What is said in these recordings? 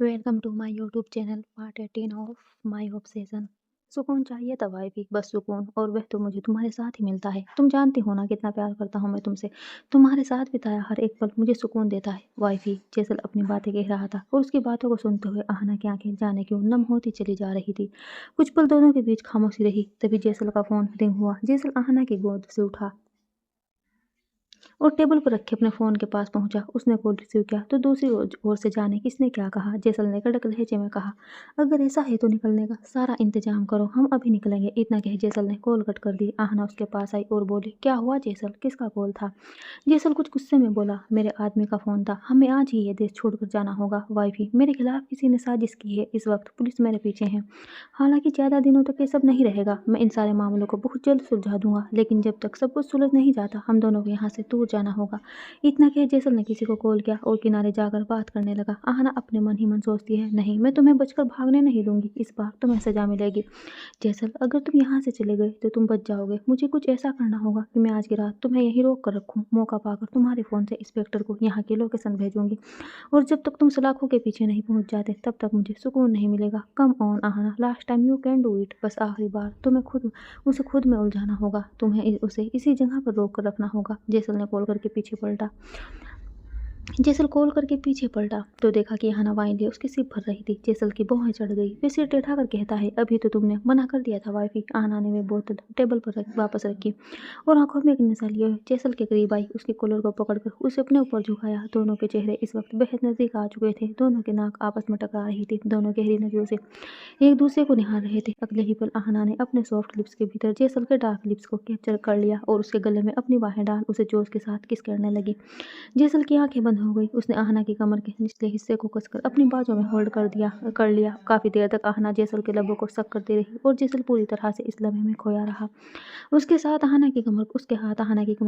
Welcome to my YouTube channel part 18 of my obsession. सुकून चाहिए था वाइफी, बस सुकून, और वह तो मुझे तुम्हारे साथ ही मिलता है। तुम जानती हो ना कितना प्यार करता हूँ मैं तुमसे। तुम्हारे साथ बिताया हर एक पल मुझे सुकून देता है वाइफी। जैसल अपनी बातें कह रहा था और उसकी बातों को सुनते हुए आहना की आंखें जाने क्यों नम होती चली जा रही थी। कुछ पल दोनों के बीच खामोशी रही, तभी जैसल का फोन रिंग हुआ। जैसल आहना की गोद से उठा और टेबल पर रखे अपने फ़ोन के पास पहुंचा। उसने कॉल रिसीव किया तो दूसरी ओर से जाने किसने क्या कहा। जैसल ने कड़क लहजे में कहा, अगर ऐसा है तो निकलने का सारा इंतजाम करो, हम अभी निकलेंगे। इतना कह जैसल ने कॉल कट कर दी। आहना उसके पास आई और बोली, क्या हुआ जैसल, किसका कॉल था? जैसल कुछ गुस्से में बोला, मेरे आदमी का फ़ोन था, हमें आज ही ये देश छोड़कर जाना होगा। वाइफी, मेरे खिलाफ किसी ने साजिश की है, इस वक्त पुलिस मेरे पीछे है। हालांकि ज़्यादा दिनों तक ये सब नहीं रहेगा, मैं इन सारे मामलों को बहुत जल्द सुलझा दूंगा, लेकिन जब तक सब कुछ सुलझ नहीं जाता हम दोनों को यहाँ से दूर जाना होगा। इतना कह जैसल ने किसी को कॉल किया और किनारे जाकर बात करने लगा। आहना अपने मन ही मन सोचती है, नहीं, मैं तुम्हें बचकर भागने नहीं दूंगी, इस बार तुम्हें सजा मिलेगी। जैसल, अगर तुम यहाँ से चले गए तो तुम बच जाओगे। मुझे कुछ ऐसा करना होगा कि मैं आज की रात तुम्हें यहीं रोक कर रखूँ। मौका पाकर तुम्हारे फ़ोन से इंस्पेक्टर को यहाँ की लोकेशन भेजूंगी, और जब तक तुम सलाखों के पीछे नहीं पहुंच जाते तब तक मुझे सुकून नहीं मिलेगा। Come on Aahna, last time you can do it. बस आखिरी बार तुम्हें खुद उसे खुद में उलझाना होगा, तुम्हें उसे इसी जगह पर रोक कर रखना होगा। जैसल ने कॉल करके पीछे पलटा। जैसल कॉल करके पीछे पलटा तो देखा कि यहाँ वाइन लिए उसकी सिप भर रही थी। जैसल की भौहें चढ़ गई। फिर सिर टेढ़ा कर कहता है, अभी तो तुमने मना कर दिया था वाइफी। आहना ने वो बोतल टेबल पर वापस रखी और आंखों में एक नशा लिए हुए जैसल के करीब आई। उसके कॉलर को पकड़कर उसे अपने ऊपर झुकाया। दोनों के चेहरे इस वक्त बेहद नजदीक आ चुके थे। दोनों के नाक आपस में टकरा रही थी। दोनों गहरी नजरों से एक दूसरे को निहार रहे थे। अगले ही पल आहना ने अपने सॉफ्ट लिप्स के भीतर जैसल के डार्क लिप्स को कैप्चर कर लिया और उसके गले में अपनी बाहें डाल उसे जोश के साथ किस करने लगी। जैसल की आंखें बंद हो गई। उसने आहना की कमर के निचले हिस्से को कसकर अपनी बाजू में होल्ड कर लिया। काफी देर तक आहना जैसल के लबों को सक करती रही और जैसल पूरी तरह से इस लम्हे में खोया रहा। उसके हाथ आहना की कमर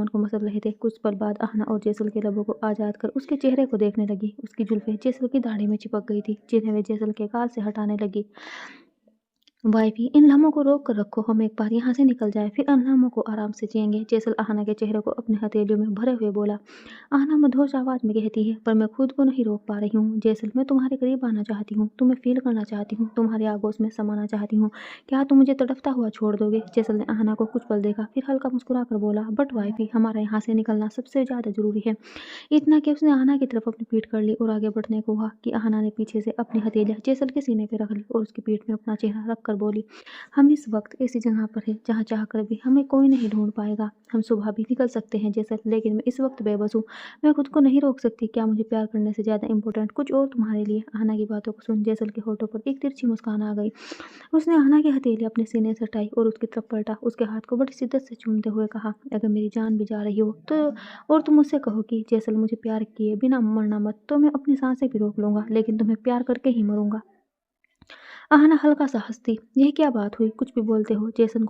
को मसल रहे थे। कुछ पल बाद आहना और जैसल के लबों को आजाद कर उसके चेहरे को देखने लगी। उसकी जुल्फें जैसल की दाढ़ी में चिपक गई थी, जिन्हें वे जैसल के गाल से हटाने लगी। वाइफी, इन लम्हों को रोक कर रखो, हम एक बार यहाँ से निकल जाए, फिर उन लम्हों को आराम से जिएंगे। जैसल आहना के चेहरे को अपने हथेलियों में भरे हुए बोला। आहना मधुर आवाज में कहती है, पर मैं खुद को नहीं रोक पा रही हूँ। जैसल, मैं तुम्हारे करीब आना चाहती हूँ, तुम्हें फील करना चाहती हूँ, तुम्हारे आगोश में समाना चाहती हूँ। क्या तुम मुझे तड़पता हुआ छोड़ दोगे? जैसल ने आहना को कुछ पल देखा, फिर हल्का मुस्कुरा कर बोला, बट वाइफी, हमारा यहाँ से निकलना सबसे ज्यादा जरूरी है। इतना कि उसने आहना की तरफ अपनी पीठ कर ली और आगे बढ़ने को हुआ कि आहना ने पीछे से अपनी हथेलियां जैसल के सीने पर रख ली और उसकी पीठ में अपना चेहरा रख कर बोली, हम इस वक्त ऐसी जगह पर हैं जहाँ चाह कर भी हमें कोई नहीं ढूंढ पाएगा। हम सुबह भी निकल सकते हैं जैसल, लेकिन मैं इस वक्त बेबस हूँ। मैं खुद को नहीं रोक सकती। क्या मुझे प्यार करने से ज्यादा इम्पोर्टेंट कुछ और तुम्हारे लिए? आहना की बातों को सुन जैसल के होठों पर एक तिरछी मुस्कान आ गई। उसने आहना की हथेली अपने सीने से हटाई और उसकी तरफ पलटा। उसके हाथ को बड़ी शिद्दत से चूमते हुए कहा, अगर मेरी जान भी जा रही हो तो, और तुम मुझसे कहो कि जैसल मुझे प्यार किए बिना मरना मत, तो मैं अपनी सांसें भी रोक लूंगा, लेकिन तुम्हें प्यार करके ही मरूंगा। आहना हल्का सा हंसती, यह क्या बात हुई, कुछ भी बोलते हो? जैसल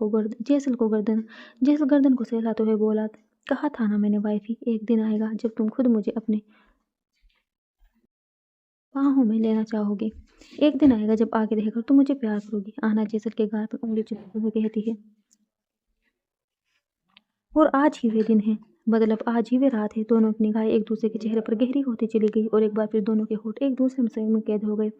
गर्दन को सहलाते हुए बोला, कहा था ना मैंने वाइफी, एक दिन आएगा जब तुम खुद मुझे अपने बाहों में लेना चाहोगी। एक दिन आएगा जब आगे रहकर तुम मुझे प्यार करोगी। आहना जैसल के गाल पर उंगली चुपते हुए कहती है, और आज ही वे दिन है, मतलब आज ही वे रात है। दोनों की निगाहें एक दूसरे के चेहरे पर गहरी होती चली गई और एक बार फिर दोनों के होठ एक दूसरे में कैद हो गए।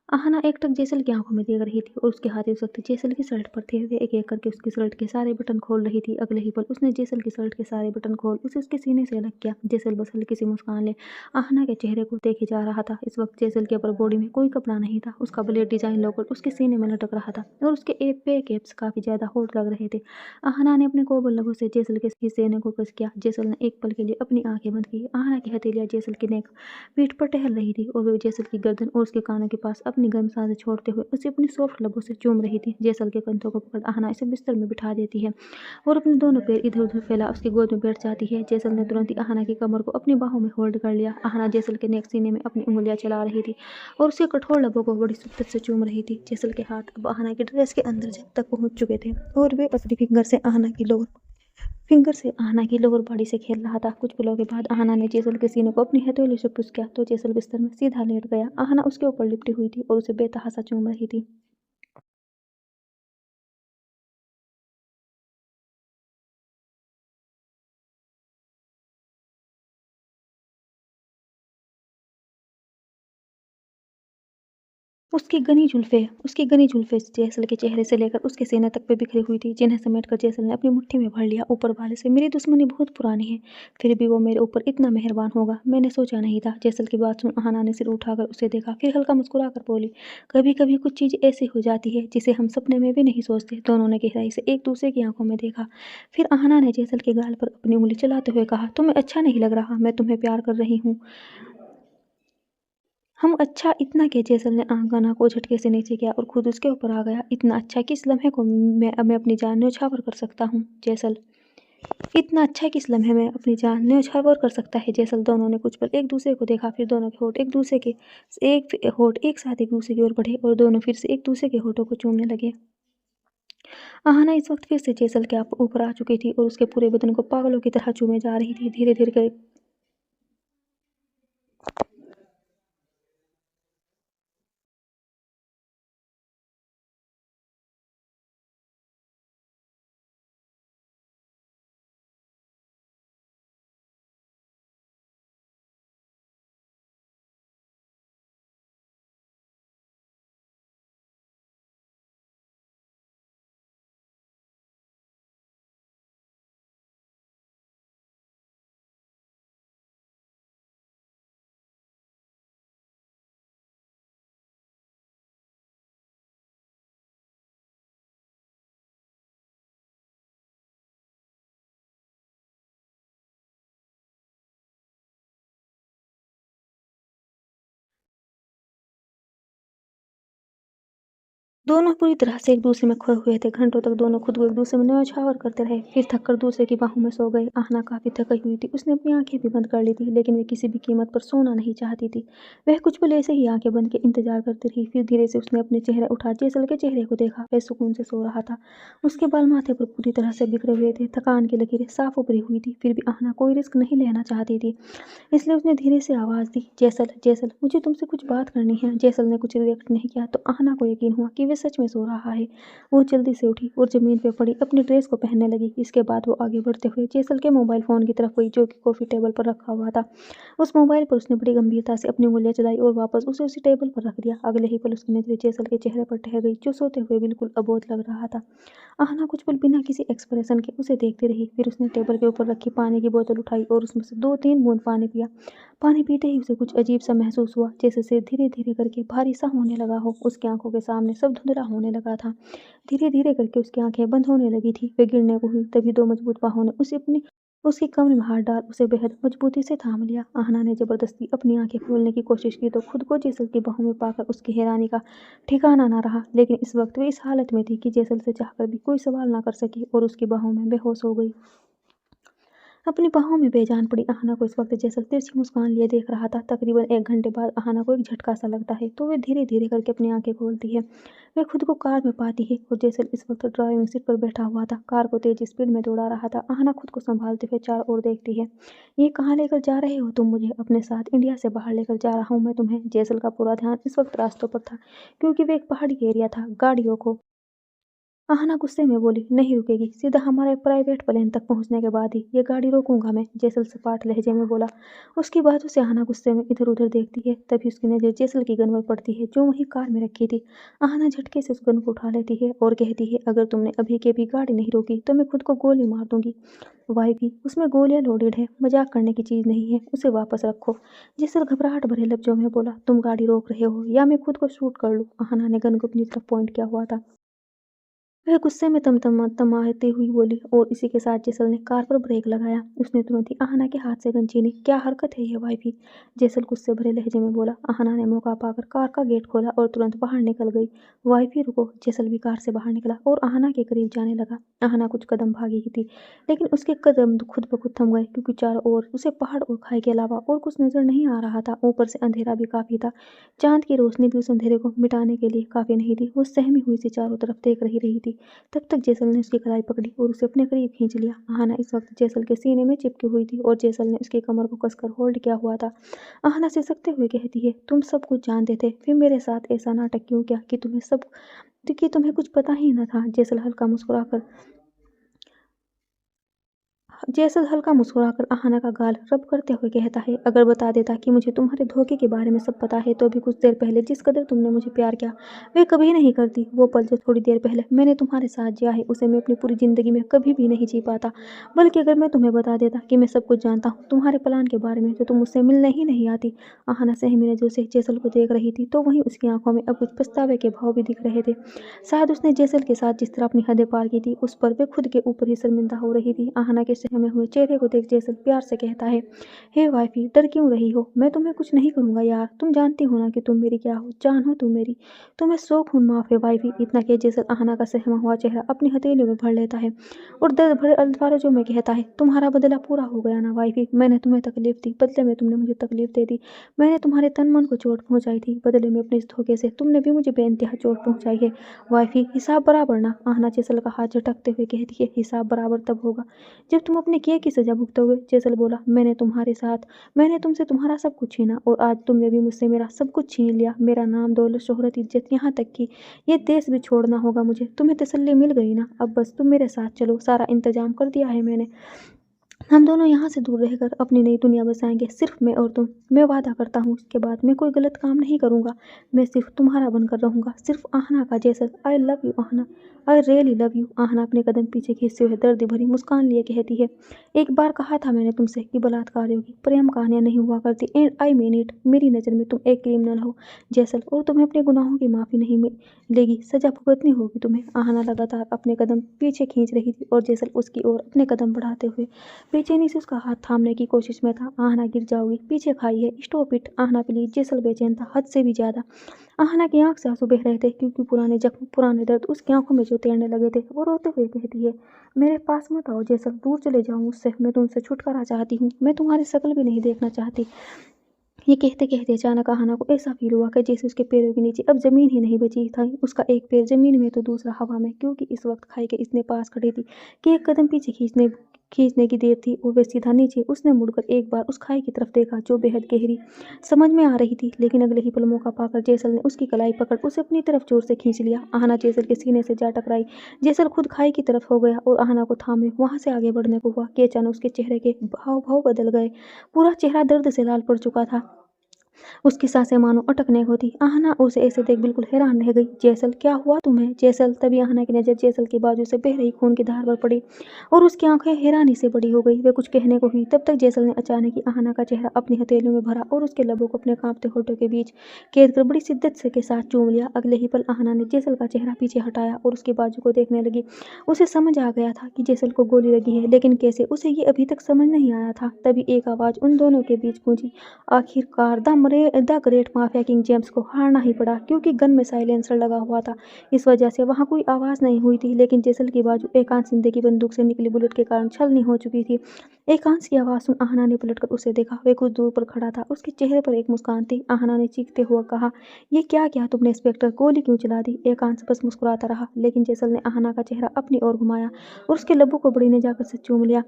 आहना एकटक जैसल की आंखों में देख रही थी और उसके हाथ इस वक्त जैसल की शर्ट पर थे। वे एक एक करके उसकी शर्ट के सारे बटन खोल रही थी। अगले ही पल उसने जैसल की शर्ट के सारे बटन खोल उसे उसके सीने से अलग किया। जैसल बस हल्की सी मुस्कान ले आहना के चेहरे को देखे जा रहा था। इस वक्त जैसल के अपर बॉडी में कोई कपड़ा नहीं था। उसका ब्लेड डिजाइन लोकर उसके सीने में लटक रहा था और उसके पे कैप्स काफी ज्यादा होट लग रहे थे। आहना ने अपने कोमल लहू से जैसल के सीने को कस किया। जैसल ने एक पल के लिए अपनी आंखें बंद की। आहना की हथेलियां जैसल की नेक पीठ पर टहल रही थी और वे जैसल की गर्दन और उसके कानों के पास अपनी गर्म सांसें छोड़ते हुए उसे अपनी सॉफ्ट लबों से चूम रही थी। जैसल के कंधों को पकड़ आहना इसे बिस्तर में बिठा देती है और अपने दोनों पैर इधर उधर फैला उसकी गोद में बैठ जाती है। जैसल ने तुरंत ही आहना की कमर को अपनी बाहों में होल्ड कर लिया। आहना जैसल के नेक सीने में अपनी उंगलियां चला रही थी और उसके कठोर लबों को बड़ी शिद्दत से चूम रही थी। जैसल के हाथ अब आहना की ड्रेस के अंदर तक पहुंच चुके थे और वे अपनी फिंगर से आहना की लोअर बॉडी से खेल रहा था। कुछ पलों के बाद आहना ने जैसल के सीने को अपनी हथेली से पुश किया तो जैसल बिस्तर में सीधा लेट गया। आहना उसके ऊपर लिपटी हुई थी और उसे बेतहासा चूम रही थी। उसकी घनी जुल्फ़ें जैसल के चेहरे से लेकर उसके सीने तक पे बिखरी हुई थी, जिन्हें समेटकर जैसल ने अपनी मुट्ठी में भर लिया। ऊपर वाले से मेरी दुश्मनी बहुत पुरानी है, फिर भी वो मेरे ऊपर इतना मेहरबान होगा, मैंने सोचा नहीं था। जैसल की बात सुन अहाना ने सिर उठाकर उसे देखा, फिर हल्का मुस्कुरा कर बोली, कभी-कभी कुछ चीज़ ऐसी हो जाती है, जिसे हम सपने में भी नहीं सोचते। दोनों ने गहराई से एक-दूसरे की आँखों में देखा। फिर अहाना ने जैसल के गाल पर अपनी उँगली चलाते हुए कहा, तुम्हें अच्छा नहीं लग रहा, मैं तुम्हें प्यार कर रही हूँ। हम अच्छा इतना कि जैसल ने आंगना को झटके से नीचे किया और खुद उसके ऊपर आ गया। इतना अच्छा कि इस लम्हे को मैं अपनी जान न्योछावर कर सकता हूँ जैसल। इतना अच्छा कि इस लम्हे में अपनी जान न्योछावर कर सकता है जैसल। दोनों ने कुछ पल एक दूसरे को देखा, फिर दोनों के होठ एक साथ एक दूसरे की ओर बढ़े और दोनों फिर से एक दूसरे के होठों को चूमने लगे। आहाना इस वक्त फिर से जैसल के ऊपर आ चुकी थी और उसके पूरे बदन को पागलों की तरह चूमे जा रही थी। धीरे धीरे दोनों पूरी तरह से एक दूसरे में खोए हुए थे। घंटों तक दोनों खुद को एक दूसरे में न्योछावर करते रहे, फिर थककर दूसरे की बाहों में सो गए। आहना काफी थकी हुई थी, उसने अपनी आंखें भी बंद कर ली थी, लेकिन वे किसी भी कीमत पर सोना नहीं चाहती थी। वह कुछ पल ऐसे ही आंखें बंद के इंतजार करती रही। फिर धीरे से उसने अपने चेहरे उठा जैसल के चेहरे को देखा। वह सुकून से सो रहा था, उसके बाल माथे पर पूरी तरह से बिखरे हुए थे, थकान की लकीरें साफ उभरी हुई थी। फिर भी आहना कोई रिस्क नहीं लेना चाहती थी, इसलिए उसने धीरे से आवाज़ दी, जैसल जैसल मुझे तुमसे कुछ बात करनी है। जैसल ने कुछ रिएक्ट नहीं किया तो आहना को यकीन हुआ कि वह सच में सो रहा है। वो जल्दी से उठी और ज़मीन पर पड़ी अपनी ड्रेस को पहनने लगी। इसके बाद वो आगे बढ़ते हुए जैसल के मोबाइल फ़ोन की तरफ गई, जो कि कॉफ़ी टेबल पर रखा हुआ था। उस मोबाइल पर उसने बड़ी गंभीरता से अपनी उंगलियां चलाई और वापस उसे उसी टेबल पर रख दिया। अगले ही पल उसकी नजरें जैसल के चेहरे पर ठहर गई, जो सोते हुए बिल्कुल अबोध लग रहा था। आहना कुछ पल बिना किसी एक्सप्रेशन के उसे देखती रही, फिर उसने टेबल के ऊपर रखी पानी की बोतल उठाई और उसमें से 2-3 बूंद पानी पिया। पानी पीते ही उसे कुछ अजीब सा महसूस हुआ, जैसे सिर धीरे धीरे करके भारी सा होने लगा हो। उसकी आंखों के सामने सब धुंधला होने लगा था। धीरे धीरे करके उसकी आंखें बंद होने लगी थी। वे गिरने को हुई, तभी दो मजबूत बाहों ने उसकी कमर में हाथ डाल उसे बेहद मजबूती से थाम लिया। आहना ने जबरदस्ती अपनी आंखें खोलने की कोशिश की तो खुद को जैसल की बाहों में पाकर उसकी हैरानी का ठिकाना ना रहा। लेकिन इस वक्त वे इस हालत में थी कि जैसल से चाहकर भी कोई सवाल ना कर सकी और उसकी बाहों में बेहोश हो गई। अपनी बाहों में बेजान पड़ी आहना को इस वक्त जैसल तिरछी मुस्कान लिए देख रहा था। तकरीबन 1 घंटे बाद आहना को एक झटका सा लगता है, तो वे धीरे धीरे करके अपनी आंखें खोलती है। वे खुद को कार में पाती है और जैसल इस वक्त ड्राइविंग सीट पर बैठा हुआ था, कार को तेज स्पीड में दौड़ा रहा था। आहना खुद को संभालते हुए चारों ओर देखती है। ये कहाँ लेकर जा रहे हो तुम मुझे? अपने साथ इंडिया से बाहर लेकर जा रहा हूँ मैं तुम्हें। जैसल का पूरा ध्यान इस वक्त रास्तों पर था, क्योंकि वे एक पहाड़ी एरिया था। गाड़ियों को आहना गुस्से में बोली, नहीं रुकेगी, सीधा हमारे प्राइवेट प्लेन तक पहुंचने के बाद ही ये गाड़ी रोकूंगा मैं। जैसल सपाट लहजे में बोला। उसकी बातों से आहना गुस्से में इधर उधर देखती है, तभी उसकी नजर जैसल की गन पर पड़ती है, जो वहीं कार में रखी थी। आहना झटके से उस गन को उठा लेती है और कहती है, अगर तुमने अभी के भी गाड़ी नहीं रोकी तो मैं खुद को गोली मार दूंगी। वाइफी, उसमें गोलियां लोडेड है, मजाक करने की चीज नहीं है, उसे वापस रखो। जैसल घबराहट भरे लफ्जों में बोला, तुम गाड़ी रोक रहे हो या मैं खुद को शूट कर लूँ? आहना ने गन को अपनी तरफ पॉइंट किया हुआ था। वह गुस्से में तमाती हुई बोली और इसी के साथ जैसल ने कार पर ब्रेक लगाया। उसने तुरंत ही आहना के हाथ से गन छीनी। क्या हरकत है ये वाइफी? जैसल गुस्से भरे लहजे में बोला। आहना ने मौका पाकर कार का गेट खोला और तुरंत बाहर निकल गई। वाइफी रुको। जैसल भी कार से बाहर निकला और आहना के करीब जाने लगा। आहना कुछ कदम भागी ही थी, लेकिन उसके कदम खुद ब खुद थम गए, क्योंकि चारों ओर उसे पहाड़ और खाई के अलावा और कुछ नजर नहीं आ रहा था। ऊपर से अंधेरा भी काफी था, चांद की रोशनी भी उस अंधेरे को मिटाने के लिए काफी नहीं थी। वो सहमी हुई सी चारों तरफ देख रही थी। तब तक जैसल ने उसकी कलाई पकड़ी और उसे अपने करीब खींच लिया। आहना इस वक्त जैसल के सीने में चिपकी हुई थी और जैसल ने उसकी कमर को कसकर होल्ड किया हुआ था। आहना सिसकते हुए कहती है, तुम सब कुछ जानते थे, फिर मेरे साथ ऐसा नाटक क्यों किया कि तुम्हें कुछ पता ही न था? जैसल हल्का मुस्कुराकर जैसल हल्का मुस्कुराकर अहाना का गाल रब करते हुए कहता है, अगर बता देता कि मुझे तुम्हारे धोखे के बारे में सब पता है तो भी कुछ देर पहले जिस कदर तुमने मुझे प्यार किया वे कभी नहीं करती। वो पल जो थोड़ी देर पहले मैंने तुम्हारे साथ जिया है उसे मैं अपनी पूरी जिंदगी में कभी भी नहीं जी पाता। बल्कि अगर मैं तुम्हें बता देता कि मैं सब कुछ जानता हूँ तुम्हारे प्लान के बारे में तो तुम मुझसे मिलने ही नहीं आती। अहाना सहमी नजरों से जैसल को देख रही थी तो वहीं उसकी आंखों में अब कुछ पछतावे के भाव भी दिख रहे थे। शायद उसने जैसल के साथ जिस तरह अपनी हदें पार की थी उस पर वे खुद के ऊपर ही शर्मिंदा हो रही थी। अहाना के सहमे हुए चेहरे को देख जैसल प्यार से कहता है, हे वाइफी डर क्यों रही हो, मैं तुम्हें कुछ नहीं करूंगा यार, तुम जानती हो ना कि तुम मेरी क्या हो, जान हो तुम मेरी, तुम्हें सौ खून माफ है वाइफी। इतना कह जैसल अहाना का सहमा हुआ चेहरा अपनी हथेलियों में भर लेता है और दर्द भरे अल्फाजों में कहता है, तुम्हारा बदला पूरा हो गया ना वाइफी, मैंने तुम्हें तकलीफ दी बदले में तुमने मुझे तकलीफ दे दी, मैंने तुम्हारे तन मन को चोट पहुंचाई थी बदले में अपने इस धोखे से तुमने भी मुझे बेइंतहा चोट पहुंचाई है वाइफी, हिसाब बराबर ना। आहना जैसल का हाथ झटकते हुए कहती है, हिसाब बराबर तब होगा जब तुम अपने किए की सजा भुगतोगे। जैसल बोला, मैंने तुमसे तुम्हारा सब कुछ छीना और आज तुमने भी मुझसे मेरा सब कुछ छीन लिया, मेरा नाम दौलत शोहरत इज्जत यहाँ तक कि ये देश भी छोड़ना होगा मुझे। तुम्हें तसल्ली मिल गई ना, अब बस तुम मेरे साथ चलो, सारा इंतजाम कर दिया है मैंने, हम दोनों यहाँ से दूर रहकर अपनी नई दुनिया बसाएंगे, सिर्फ मैं और तुम। मैं वादा करता हूँ इसके बाद मैं कोई गलत काम नहीं करूँगा, मैं सिर्फ तुम्हारा बनकर रहूँगा, सिर्फ आहना का। Jaisal, I love you Aahna, I really love you. Aahna अपने कदम पीछे खींचते हुए दर्द भरी मुस्कान लिए कहती है, एक बार कहा था मैंने तुमसे कि बलात्कारियों की प्रेम कहानियाँ नहीं हुआ करती, एंड आई मीन इट। मेरी नज़र में तुम एक क्रिमिनल हो जैसल, और तुम्हें अपने गुनाहों की माफ़ी नहीं मिलेगी, सजा भुगतनी होगी तुम्हें। आहना लगातार अपने कदम पीछे खींच रही थी और जैसल उसकी ओर अपने कदम बढ़ाते हुए बेचैनी से उसका हाथ थामने की कोशिश में था। आहना गिर जाओगी, पीछे खाई है, स्टॉप इट आहना प्लीज। जैसल बेचैन था हद से भी ज्यादा। आहना की आंख से आंसू बह रहे थे क्योंकि पुराने जख्म, पुराने दर्द उसकी आंखों में जो तैरने लगे थे। वो रोते हुए कहती है, मेरे पास मत आओ जैसल, दूर चले जाऊँ मुझसे, मैं तुमसे छुटकारा चाहती हूँ, मैं तुम्हारी शक्ल भी नहीं देखना चाहती। ये कहते कहते अचानक आहना को ऐसा फील हुआ कि जैसे उसके पैरों के नीचे अब जमीन ही नहीं बची थी। उसका एक पैर जमीन में तो दूसरा हवा में, क्योंकि इस वक्त खाई के इतने पास खड़ी थी कि एक कदम पीछे खींचने की देर थी और वे सीधा नीचे। उसने मुड़कर एक बार उस खाई की तरफ देखा जो बेहद गहरी समझ में आ रही थी, लेकिन अगले ही पल मौका पाकर जैसल ने उसकी कलाई पकड़ उसे अपनी तरफ जोर से खींच लिया। आहना जैसल के सीने से जा टकराई। जैसल खुद खाई की तरफ हो गया और आहना को थामे वहां से आगे बढ़ने को हुआ कि अचानक उसके चेहरे के भाव भाव बदल गए। पूरा चेहरा दर्द से लाल पड़ चुका था, उसकी सांसें मानो अटकने को थी। आहना उसे ऐसे देख बिल्कुल हैरान रह गई। जैसल, क्या हुआ तुम्हें जैसल? तभी आहना की नजर जैसल के बाजू से बह रही खून की धार पर पड़ी और उसकी आंखें हैरानी से बड़ी हो गई। वे कुछ कहने को हुई तब तक जैसल ने अचानक ही आहना का चेहरा अपनी हथेलियों में भरा और उसके लबों को अपने कांपते होठों के बीच कैद कर बड़ी शिद्दत से के साथ चूम लिया। अगले ही पल आहना ने जैसल का चेहरा पीछे हटाया और उसके बाजू को देखने लगी। उसे समझ आ गया था कि जैसल को गोली लगी है, लेकिन कैसे, उसे ये अभी तक समझ नहीं आया था। तभी एक आवाज उन दोनों के बीच गूंजी। आखिरकार the great mafia king James को हारना ही पड़ा, क्योंकि गन में साइलेंसर लगा हुआ था। इस वजह से वहां कोई आवाज नहीं हुई थी, लेकिन जैसल की बाजू एकांत शिंदे की बंदूक से निकली बुलेट के कारण छलनी हो चुकी थी। एकांत की आवाज सुन आहना ने पलटकर उसे देखा। वे कुछ दूर पर खड़ा था, उसके चेहरे पर एक मुस्कान थी। आहना ने चीखते हुए कहा, ये क्या किया तुमने इंस्पेक्टर, गोली क्यों चला दी? एकांत बस मुस्कुराता रहा, लेकिन जैसल ने आहना का चेहरा अपनी ओर घुमाया और उसके लबों को बड़ी ने जाकर से चूम लिया।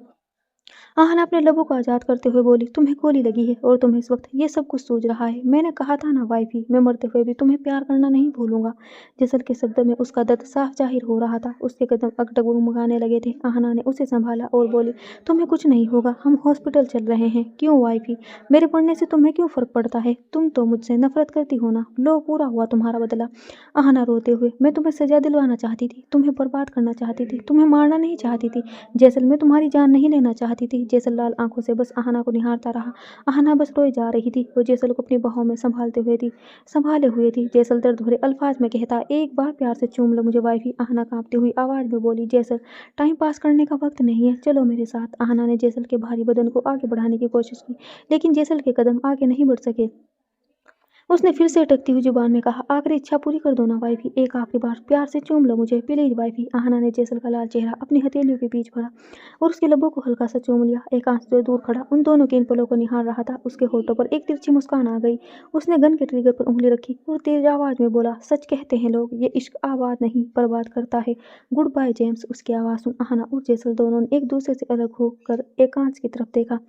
आहना अपने लबों को आजाद करते हुए बोली, तुम्हें गोली लगी है और तुम्हें इस वक्त ये सब कुछ सूझ रहा है। मैंने कहा था ना वाइफी, मैं मरते हुए भी तुम्हें प्यार करना नहीं भूलूंगा। जैसल के शब्दों में उसका दर्द साफ जाहिर हो रहा था। उसके कदम डगमगाने लगे थे। आहना ने उसे संभाला और बोली, तुम्हें कुछ नहीं होगा, हम हॉस्पिटल चल रहे हैं। क्यों वाइफी, मेरे पढ़ने से तुम्हें क्यों फर्क पड़ता है? तुम तो मुझसे नफरत करती हो ना, लो पूरा हुआ तुम्हारा बदला। आहना रोते हुए, मैं तुम्हें सजा दिलवाना चाहती थी, तुम्हें बर्बाद करना चाहती थी, तुम्हें मारना नहीं चाहती थी जैसल, मैं तुम्हारी जान नहीं लेना चाहती थी। जैसल लाल आंखों से बस आहना को निहारता रहा। आहना बस रोए जा रही थी। वो जैसल को अपनी बाहों में संभाले हुए थी। जैसल दर्द भरे अल्फाज में कहता, एक बार प्यार से चूम लो मुझे वाइफी। आहना कांपती हुई आवाज में बोली, जैसल, टाइम पास करने का वक्त नहीं है, चलो मेरे साथ। आहना ने जैसल के भारी बदन को आगे बढ़ाने की कोशिश की, लेकिन जैसल के कदम आगे नहीं बढ़ सके। उसने फिर से अटकती हुई जुबान में कहा, आखिरी इच्छा पूरी कर दो ना वाइफी, एक आखिरी बार प्यार से चूम लो मुझे प्लीज वाइफी। आहना ने जैसल का लाल चेहरा अपनी हथेलियों के बीच भरा और उसके लबों को हल्का सा चूम लिया। एकांत जो दूर खड़ा उन दोनों के इन पलों को निहार रहा था, उसके होठों पर एक तिरछी मुस्कान आ गई। उसने गन के ट्रिगर पर उंगली रखी और तेज आवाज में बोला, सच कहते हैं लोग, ये इश्क आबाद नहीं बर्बाद करता है। Good by James. उसकी आवाज सुन आहना और जैसल दोनों ने एक दूसरे से अलग होकर एकांत की तरफ देखा।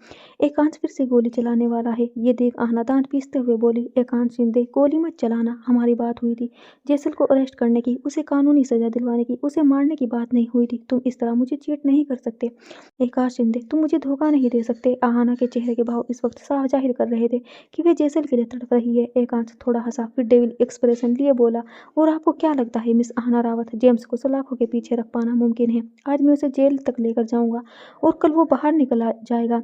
एकांत फिर से गोली चलाने वाला है, ये देख आहना दांत पीसते हुए बोली, एकांत शिंदे, गोली मत चलाना, हमारी बात हुई थी जैसल को अरेस्ट करने की, उसे कानूनी सजा दिलवाने की, उसे मारने की बात नहीं हुई थी। तुम इस तरह मुझे चीट नहीं कर सकते आकाश शिंदे, तुम मुझे धोखा नहीं दे सकते। आहाना के चेहरे के भाव इस वक्त साफ जाहिर कर रहे थे कि वे जैसल के लिए तड़प रही है। एकांश थोड़ा हंसा, फिर डेविल एक्सप्रेशन लिए बोला, और आपको क्या लगता है मिस आहाना रावत, जेम्स को सलाखों के पीछे रख पाना मुमकिन है? आज मैं उसे जेल तक लेकर जाऊंगा और कल वो बाहर निकल जाएगा।